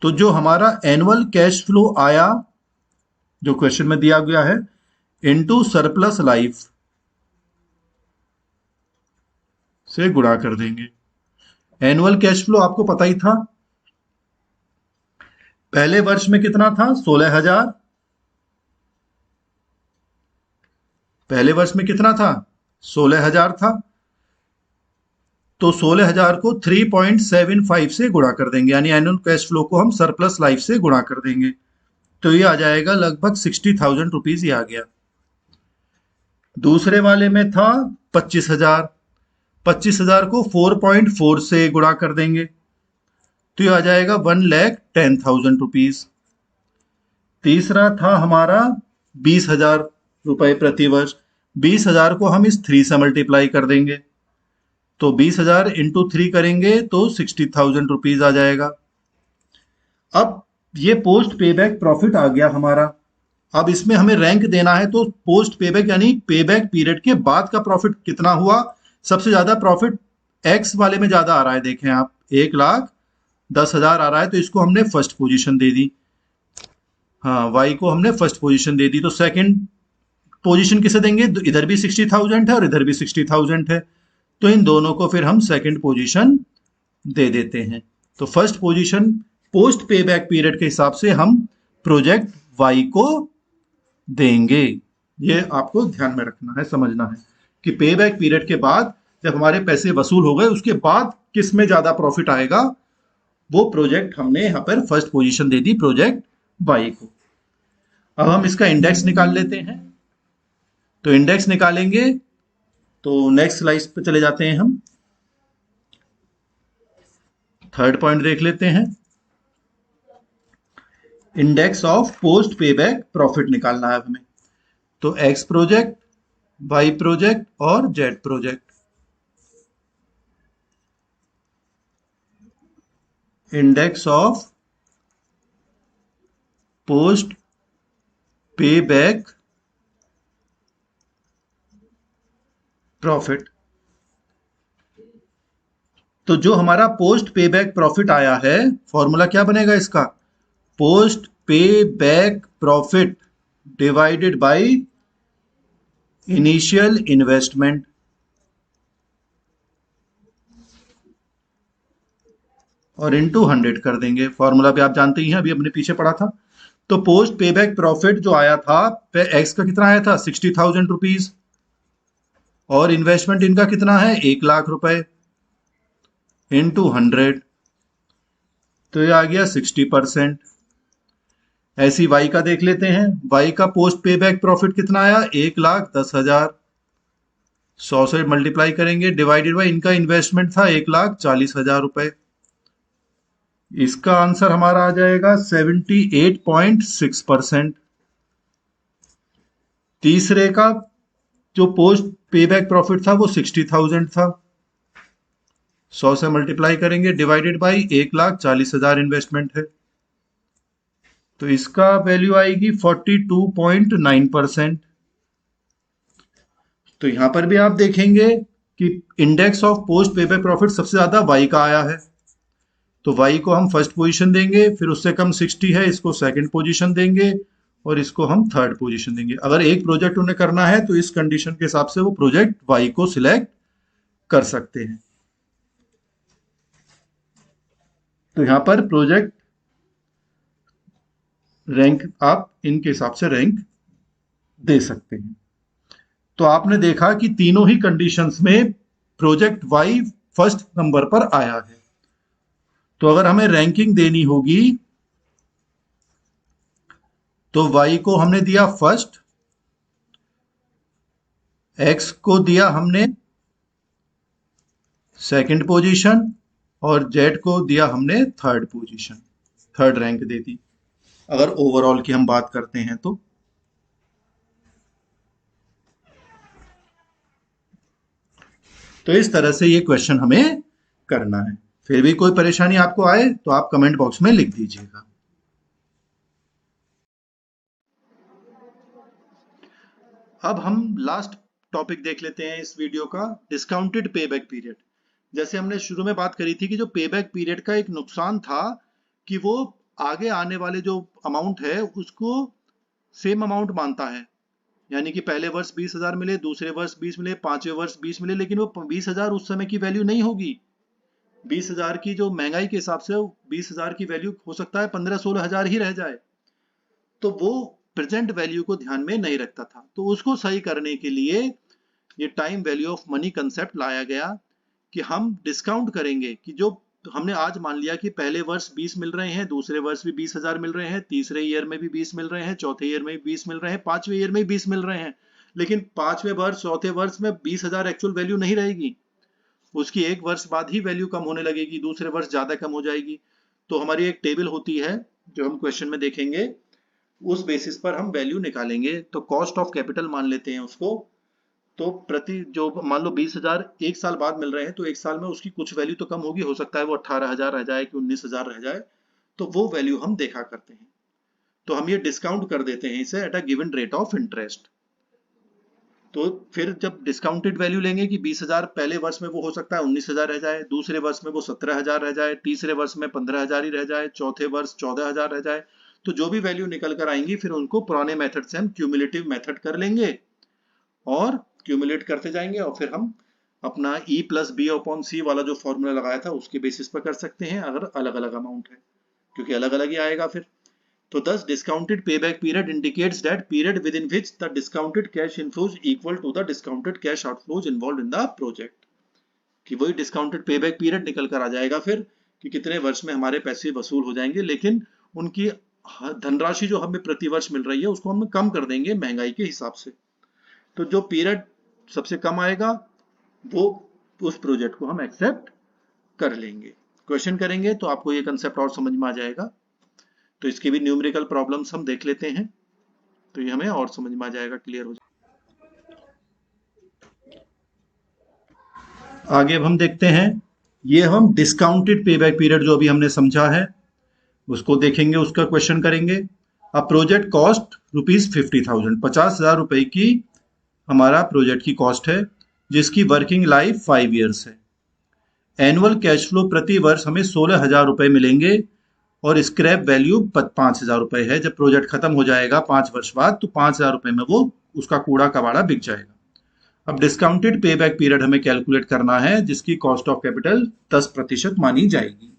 तो जो हमारा एनुअल कैश फ्लो आया जो क्वेश्चन में दिया गया है इनटू सरप्लस लाइफ से गुणा कर देंगे। एनुअल कैश फ्लो आपको पता ही था, पहले वर्ष में कितना था 16,000, पहले वर्ष में कितना था 16,000 था। तो 16,000 को 3.75 से गुणा कर देंगे, यानी एनुअल कैश फ्लो को हम सरप्लस लाइफ से गुणा कर देंगे। तो ये आ जाएगा लगभग 60,000 रुपीज ही आ गया। दूसरे वाले में था 25,000, 25,000 को 4.4 से गुणा कर देंगे तो ये आ जाएगा 1,10,000 रुपीज। तीसरा था हमारा 20,000 रुपए प्रति वर्ष, 20,000 को हम इस 3 से मल्टीप्लाई कर देंगे तो 20,000 इंटू 3 करेंगे तो 60,000 रुपीज आ जाएगा। अब ये पोस्ट पे बैक प्रॉफिट आ गया हमारा। अब इसमें हमें रैंक देना है, तो पोस्ट पे बैक यानी पे बैक पीरियड के बाद का प्रॉफिट कितना हुआ। सबसे ज्यादा प्रॉफिट एक्स वाले में ज्यादा आ रहा है, देखें आप 1,10,000 आ रहा है, तो इसको हमने फर्स्ट पोजीशन दे दी। हाँ, वाई को हमने फर्स्ट पोजीशन दे दी। तो सेकंड पोजीशन किसे देंगे, इधर भी 60,000 है और इधर भी 60,000 है, तो इन दोनों को फिर हम सेकंड पोजीशन दे देते हैं। तो फर्स्ट पोजीशन पोस्ट पे बैक पीरियड के हिसाब से हम प्रोजेक्ट वाई को देंगे। ये आपको ध्यान में रखना है, समझना है कि पे बैक पीरियड के बाद जब हमारे पैसे वसूल हो गए उसके बाद किस में ज्यादा प्रॉफिट आएगा, वो प्रोजेक्ट हमने यहां पर first position they the project Y को। अब हम इसका इंडेक्स निकाल लेते हैं। तो इंडेक्स निकालेंगे तो नेक्स्ट स्लाइड पे चले जाते हैं, हम थर्ड पॉइंट देख लेते हैं। इंडेक्स ऑफ पोस्ट पे बैक प्रॉफिट निकालना है हमें। तो एक्स प्रोजेक्ट, वाई प्रोजेक्ट और Z project. Index of post पे बैक प्रॉफिट। तो जो हमारा पोस्ट पे बैक प्रॉफिट आया है, फॉर्मूला क्या बनेगा इसका, पोस्ट पे back profit divided by initial investment. और इनटू 100 कर देंगे। फॉर्मूला भी आप जानते ही हैं, अभी अपने पीछे पढ़ा था। तो पोस्ट पे बैक प्रॉफिट जो आया था एक्स का कितना आया था 60,000 रुपीज, और इन्वेस्टमेंट इनका कितना है 1,00,000 रुपए इनटू 100, तो ये आ गया 60%। ऐसी वाई का देख लेते हैं। वाई का पोस्ट पे बैक प्रॉफिट कितना आया 1,10,000, 100 से मल्टीप्लाई करेंगे डिवाइडेड बाई इनका इन्वेस्टमेंट था 1,40,000 रुपए। इसका आंसर हमारा आ जाएगा 78.6%। तीसरे का जो पोस्ट पे बैक प्रॉफिट था वो 60,000 था, 100 से मल्टीप्लाई करेंगे डिवाइडेड बाई 1,40,000 इन्वेस्टमेंट है, तो इसका वैल्यू आएगी 42.9%। तो यहां पर भी आप देखेंगे कि इंडेक्स ऑफ पोस्ट पे बैक प्रॉफिट सबसे ज्यादा वाई का आया है, तो वाई को हम फर्स्ट पोजीशन देंगे, फिर उससे कम 60 है इसको सेकंड पोजीशन देंगे और इसको हम थर्ड पोजीशन देंगे। अगर एक प्रोजेक्ट उन्हें करना है तो इस कंडीशन के हिसाब से वो प्रोजेक्ट वाई को सिलेक्ट कर सकते हैं। तो यहां पर प्रोजेक्ट रैंक आप इनके हिसाब से रैंक दे सकते हैं। तो आपने देखा कि तीनों ही कंडीशंस में प्रोजेक्ट वाई फर्स्ट नंबर पर आया है। तो अगर हमें रैंकिंग देनी होगी तो वाई को हमने दिया फर्स्ट, एक्स को दिया हमने सेकंड पोजीशन और जेड को दिया हमने थर्ड पोजीशन, थर्ड रैंक दे दी अगर ओवरऑल की हम बात करते हैं तो। इस तरह से ये क्वेश्चन हमें करना है। फिर भी कोई परेशानी आपको आए तो आप कमेंट बॉक्स में लिख दीजिएगा। अब हम लास्ट टॉपिक देख लेते हैं इस वीडियो का, डिस्काउंटेड पेबैक पीरियड। जैसे हमने शुरू में बात करी थी कि जो पेबैक पीरियड का एक नुकसान था कि वो आगे आने वाले जो अमाउंट है उसको सेम अमाउंट मानता है, यानी कि पहले वर्ष 20,000 मिले, दूसरे वर्ष 20 मिले, पांचवें वर्ष 20 मिले, लेकिन वो 20,000 उस समय की वैल्यू नहीं होगी। 20,000 की जो महंगाई के हिसाब से 20,000 की वैल्यू हो सकता है 15-16,000 ही रह जाए। तो वो प्रेजेंट वैल्यू को ध्यान में नहीं रखता था। तो उसको सही करने के लिए ये time value of money concept लाया गया कि हम डिस्काउंट करेंगे कि जो हमने आज मान लिया कि पहले वर्ष 20 मिल रहे हैं, दूसरे वर्ष भी 20,000 मिल रहे हैं, तीसरे ईयर में भी 20 मिल रहे हैं, चौथे ईयर में भी 20 मिल रहे हैं, पांचवें ईयर में भी 20 मिल रहे हैं, लेकिन पांचवें वर्ष चौथे वर्ष में 20,000 एक्चुअल वैल्यू नहीं रहेगी। उसकी एक वर्ष बाद ही वैल्यू कम होने लगेगी, दूसरे वर्ष ज्यादा कम हो जाएगी। तो हमारी एक टेबल होती है जो हम क्वेश्चन में देखेंगे, उस बेसिस पर हम वैल्यू निकालेंगे। तो कॉस्ट ऑफ कैपिटल मान लेते हैं उसको। तो प्रति जो मान लो 20,000 एक साल बाद मिल रहे हैं, तो एक साल में उसकी कुछ वैल्यू तो कम होगी, हो सकता है वो 18,000 रह जाए कि 19,000 रह जाए, तो वो वैल्यू हम देखा करते हैं। तो हम ये डिस्काउंट कर देते हैं इसे at a given rate of interest. तो फिर जब डिस्काउंटेड वैल्यू लेंगे कि 20,000 पहले वर्ष में वो हो सकता है 19,000 रह जाए, दूसरे वर्ष में वो 17,000 रह जाए, तीसरे वर्ष में 15,000 ही रह जाए, चौथे वर्ष 14,000 रह जाए, तो जो भी वैल्यू निकल कर आएंगी फिर उनको पुराने मेथड से हम क्यूमुलेटिव मेथड कर लेंगे और क्यूमुलेट करते जाएंगे, और फिर हम अपना E प्लस बी अपॉन सी वाला जो फॉर्मूला लगाया था उसके बेसिस पर कर सकते हैं, अगर अलग अलग अमाउंट है, क्योंकि अलग अलग ही आएगा फिर। तो thus discounted payback period indicates that period within which the discounted cash inflows equal to the discounted cash outflows involved in the project। कि वही discounted payback period निकल कर आ जाएगा फिर कि कितने वर्ष में हमारे पैसे वसूल हो जाएंगे, लेकिन उनकी धनराशि जो हमें प्रति वर्ष मिल रही है उसको हम कम कर देंगे महंगाई के हिसाब से। तो जो पीरियड सबसे कम आएगा वो उस प्रोजेक्ट को हम एक्सेप्ट कर लेंगे। क्वेश्चन करेंगे तो आपको ये कंसेप्ट और समझ में आ जाएगा। तो इसके भी न्यूमेरिकल प्रॉब्लम्स हम देख लेते हैं, तो ये हमें और समझ में आ जाएगा, क्लियर हो जाएगा। आगे अब हम देखते हैं, ये हम डिस्काउंटेड पेबैक पीरियड जो अभी हमने समझा है उसको देखेंगे, उसका क्वेश्चन करेंगे। अब प्रोजेक्ट कॉस्ट ₹50,000, 50,000 रुपए की हमारा प्रोजेक्ट की कॉस्ट है, जिसकी वर्किंग लाइफ 5 ईयर्स है। एनुअल कैश फ्लो प्रति वर्ष हमें 16,000 रुपए मिलेंगे और स्क्रैप वैल्यू 5,000 रुपए है। जब प्रोजेक्ट खत्म हो जाएगा 5 वर्ष बाद तो 5,000 रुपए में वो उसका कूड़ा कबाड़ा बिक जाएगा। अब डिस्काउंटेड पे बैक पीरियड हमें कैलकुलेट करना है, जिसकी कॉस्ट ऑफ कैपिटल 10% मानी जाएगी।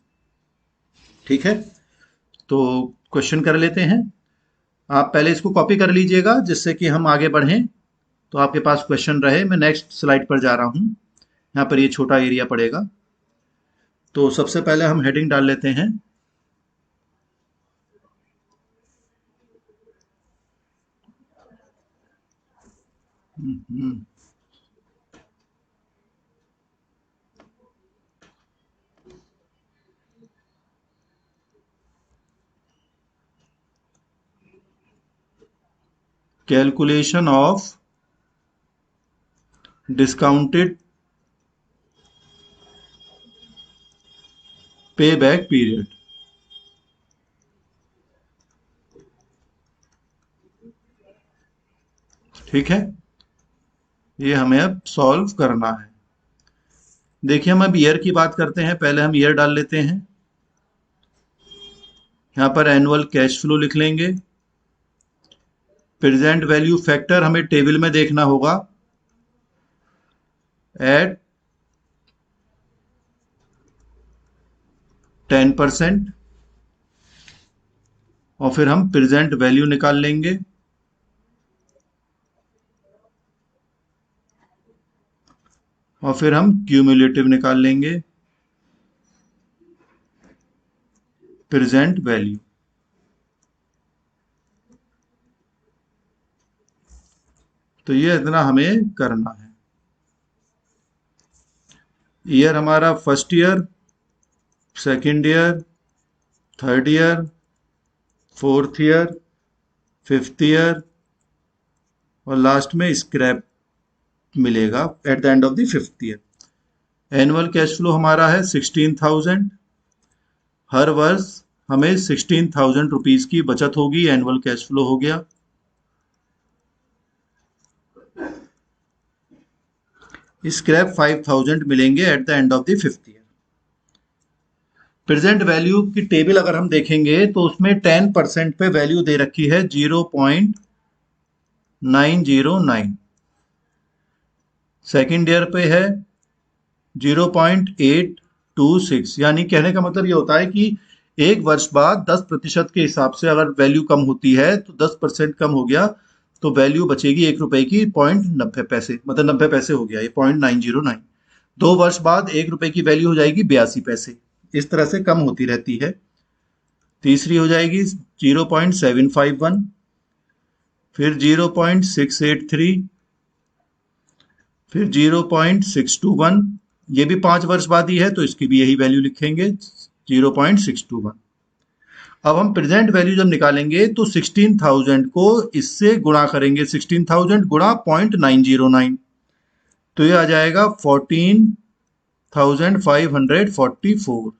ठीक है, तो क्वेश्चन कर लेते हैं। आप पहले इसको कॉपी कर लीजिएगा जिससे कि हम आगे बढ़ें, तो आपके पास क्वेश्चन रहे। मैं नेक्स्ट स्लाइड पर जा रहा हूं, यहाँ पर ये छोटा एरिया पड़ेगा। तो सबसे पहले हम हेडिंग डाल लेते हैं, calculation of discounted pay back period. ठीक है, ये हमें अब सॉल्व करना है। देखिए, हम अब ईयर की बात करते हैं। पहले हम ईयर डाल लेते हैं, यहां पर एनुअल कैश फ्लो लिख लेंगे। प्रेजेंट वैल्यू फैक्टर हमें टेबल में देखना होगा, एट 10%, और फिर हम प्रेजेंट वैल्यू निकाल लेंगे। और फिर हम क्यूमुलेटिव निकाल लेंगे, प्रेजेंट वैल्यू। तो ये इतना हमें करना है। ईयर हमारा first year, second year, third year, fourth year, fifth year, और लास्ट में स्क्रैप मिलेगा at the end of the fifth year. Annual cash flow हमारा है 16,000। हर वर्ष हमें 16,000 रुपीज की बचत होगी, एनुअल कैश फ्लो हो गया। स्क्रैप 5,000 मिलेंगे at the end of the 5th year. Present value की टेबल अगर हम देखेंगे तो उसमें 10% पे वैल्यू दे रखी है 0.909। सेकेंड ईयर पे है 0.826। यानी कहने का मतलब ये होता है कि एक वर्ष बाद 10% के हिसाब से अगर वैल्यू कम होती है तो 10% कम हो गया तो वैल्यू बचेगी 1 रुपए की 0.90 पैसे, मतलब 90 पैसे हो गया ये 0.909। 2 वर्ष बाद 1 रुपए की वैल्यू हो जाएगी 82 पैसे। इस तरह से कम होती रहती है। तीसरी हो जाएगी 0.751, फिर 0.683, फिर 0.621। ये भी 5 वर्ष बाद ही है तो इसकी भी यही वैल्यू लिखेंगे 0.621। अब हम प्रेजेंट वैल्यू जब निकालेंगे तो 16,000 को इससे गुणा करेंगे, 16,000 गुणा 0.909 तो ये आ जाएगा 14,544।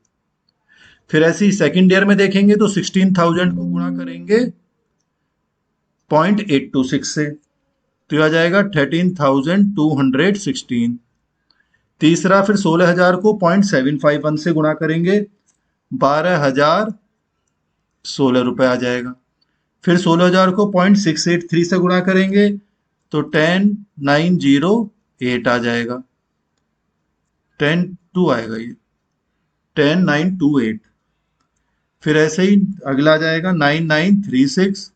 फिर ऐसे ही सेकेंड ईयर में देखेंगे तो 16,000 को गुणा करेंगे 0.826 से तो ये आ जाएगा 13,216। तीसरा फिर 16,000 को 0.751 से गुणा करेंगे 12,016 रुपए आ जाएगा। फिर 16,000 को 0.683 से गुणा करेंगे तो 10,908 आ जाएगा, 10,2 आएगा ये 10,928। फिर ऐसे ही अगला आ जाएगा 9,936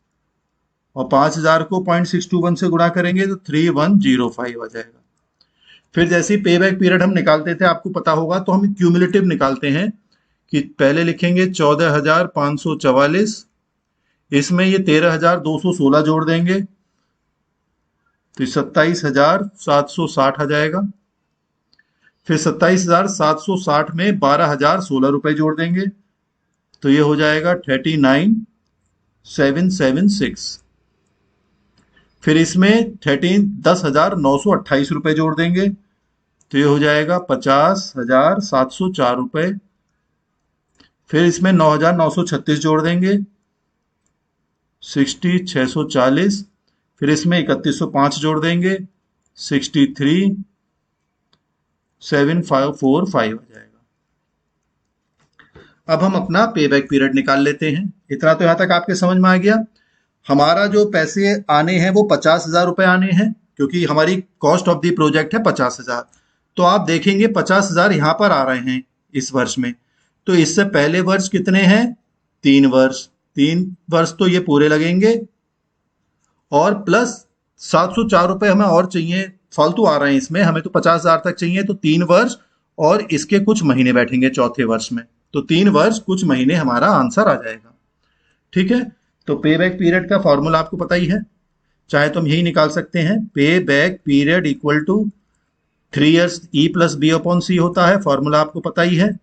और 5,000 को 0.621 से गुणा करेंगे तो 3,105 आ जाएगा। फिर जैसे ही पे बैक पीरियड हम निकालते थे आपको पता होगा तो हम क्यूमुलेटिव निकालते हैं कि पहले लिखेंगे 14,544, इसमें ये 13,216 जोड़ देंगे तो 27,760 आ जाएगा। फिर 27,760 में 12,016 रुपए जोड़ देंगे तो ये हो जाएगा 39,776। फिर इसमें 10,928 रुपए जोड़ देंगे तो ये हो जाएगा 50,704 रुपए। फिर इसमें 9,936 जोड़ देंगे 60,640। फिर इसमें 3,105 जोड़ देंगे 63,745 आ जाएगा। अब हम अपना पे बैक पीरियड निकाल लेते हैं। इतना तो यहां तक आपके समझ में आ गया। हमारा जो पैसे आने हैं वो 50,000 रुपए आने हैं क्योंकि हमारी कॉस्ट ऑफ द प्रोजेक्ट है 50,000। तो आप देखेंगे 50,000 यहाँ पर आ रहे हैं इस वर्ष में। तो इससे पहले वर्ष कितने हैं? 3 वर्ष। 3 वर्ष तो ये पूरे लगेंगे और प्लस 704 रुपए हमें और चाहिए, फालतू आ रहे हैं इसमें, हमें तो 50,000 तक चाहिए तो 3 वर्ष और इसके कुछ महीने बैठेंगे चौथे वर्ष में तो 3 वर्ष कुछ महीने हमारा आंसर आ जाएगा। ठीक है, तो पे बैक पीरियड का फॉर्मूला आपको पता ही है, चाहे तो हम यही निकाल सकते हैं, pay back period equal to 3 years E plus B upon C होता है। फॉर्मूला आपको पता ही है।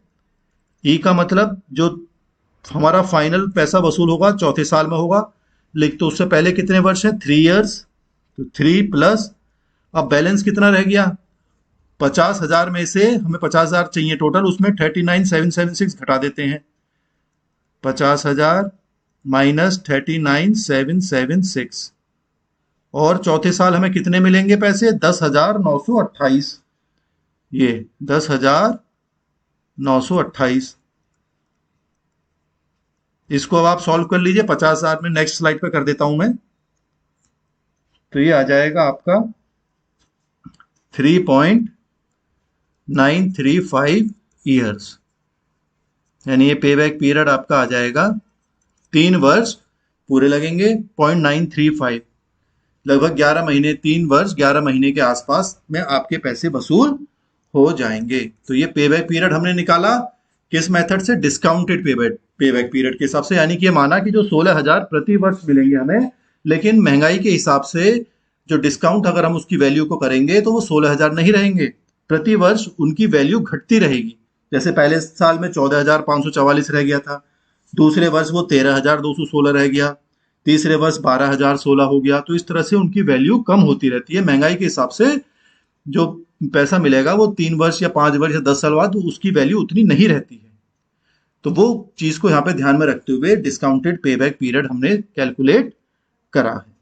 E का मतलब जो हमारा फाइनल पैसा वसूल होगा चौथे साल में होगा, लेकिन तो उससे पहले कितने वर्ष है? 3 years। तो 3 प्लस अब बैलेंस कितना रह गया? 50,000 में से हमें 50,000 चाहिए टोटल, उसमें 39,776 घटा देते हैं। 50,000 माइनस 39,776 और चौथे साल हमें कितने मिलेंगे पैसे? 10,928। ये 10,928। इसको अब आप सॉल्व कर लीजिए 50,000 में। नेक्स्ट स्लाइड पे कर देता हूं मैं। तो ये आ जाएगा आपका 3.935 ईयर्स, यानी ये पे बैक पीरियड आपका आ जाएगा 3 वर्ष पूरे लगेंगे 0.935, लगभग 11 महीने, 3 वर्ष 11 महीने के आसपास में आपके पैसे वसूल हो जाएंगे। तो ये पे बैक पीरियड हमने निकाला किस मेथड से? डिस्काउंटेड पे बैक पीरियड के हिसाब से। यानी कि ये माना कि जो 16,000 प्रति वर्ष मिलेंगे हमें, लेकिन महंगाई के हिसाब से जो डिस्काउंट अगर हम उसकी वैल्यू को करेंगे तो वो 16,000 नहीं रहेंगे, प्रति वर्ष उनकी वैल्यू घटती रहेगी। जैसे पहले साल में 14,544 रह गया था, दूसरे वर्ष वो 13,216 रह गया, तीसरे वर्ष 12,016 हो गया। तो इस तरह से उनकी वैल्यू कम होती रहती है महंगाई के हिसाब से। जो पैसा मिलेगा वो 3 वर्ष या 5 वर्ष या 10 साल बाद उसकी वैल्यू उतनी नहीं रहती है। तो वो चीज को यहाँ पे ध्यान में रखते हुए डिस्काउंटेड पे बैक पीरियड हमने कैलकुलेट करा है।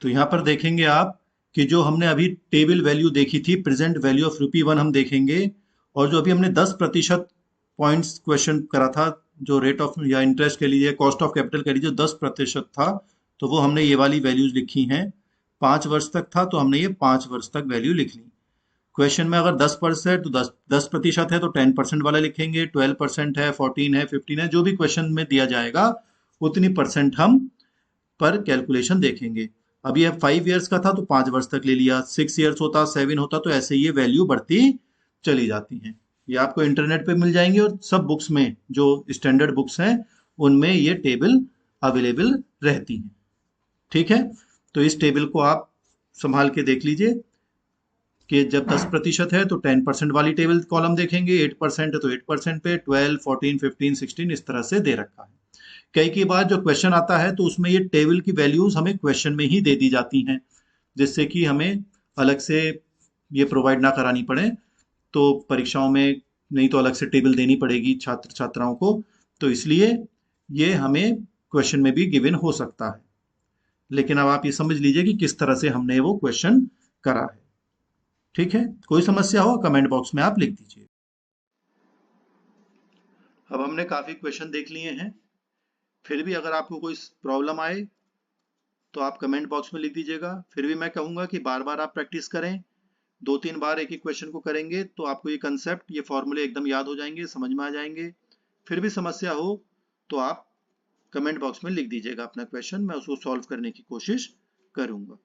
तो यहाँ पर देखेंगे आप कि जो हमने अभी टेबल वैल्यू देखी थी, प्रेजेंट वैल्यू ऑफ ₹1 हम देखेंगे, और जो अभी हमने 10% पॉइंट्स क्वेश्चन करा था, जो रेट ऑफ या इंटरेस्ट कह लीजिए, कॉस्ट ऑफ कैपिटल कह लीजिए, 10% था, तो वो हमने ये वाली वैल्यूज लिखी हैं। 5 वर्ष तक था तो हमने ये 5 वर्ष तक वैल्यू लिख ली। क्वेश्चन में अगर 10% तो 10% है तो 10% वाला लिखेंगे, 12% है, 14 है, 15 है, जो भी क्वेश्चन में दिया जाएगा उतनी परसेंट हम पर कैलकुलेशन देखेंगे। अब ये 5 इयर्स का था तो 5 वर्ष तक ले लिया, 6 इयर्स होता, 7 होता, तो ऐसे ये वैल्यू बढ़ती चली जाती हैं। ये आपको इंटरनेट पे मिल जाएंगे, और सब बुक्स में जो स्टैंडर्ड बुक्स हैं उनमें ये टेबल अवेलेबल रहती हैं। ठीक है, तो इस टेबल को आप संभाल के देख लीजिए कि जब 10% है तो 10% वाली टेबल कॉलम देखेंगे, 8% है तो 8% पे, 12, 14, 15, 16 इस तरह से दे रखा है। कई बार जो क्वेश्चन आता है तो उसमें ये टेबल की वैल्यूज हमें क्वेश्चन में ही दे दी जाती हैं, जिससे कि हमें अलग से ये प्रोवाइड ना करानी पड़े। तो परीक्षाओं में नहीं तो अलग से टेबल देनी पड़ेगी छात्र छात्राओं को, तो इसलिए ये हमें क्वेश्चन में भी गिवन हो सकता है। लेकिन अब आप ये समझ लीजिए कि किस तरह से हमने वो क्वेश्चन करा है। ठीक है, कोई समस्या हो कमेंट बॉक्स में आप लिख दीजिए। अब हमने काफी क्वेश्चन देख लिए हैं, फिर भी अगर आपको कोई प्रॉब्लम आए तो आप कमेंट बॉक्स में लिख दीजिएगा। फिर भी मैं कहूंगा कि बार बार आप प्रैक्टिस करें, 2-3 बार एक ही क्वेश्चन को करेंगे तो आपको ये कंसेप्ट, ये फॉर्मूले एकदम याद हो जाएंगे, समझ में आ जाएंगे। फिर भी समस्या हो तो आप कमेंट बॉक्स में लिख दीजिएगा अपना क्वेश्चन, मैं उसको सॉल्व करने की कोशिश करूंगा।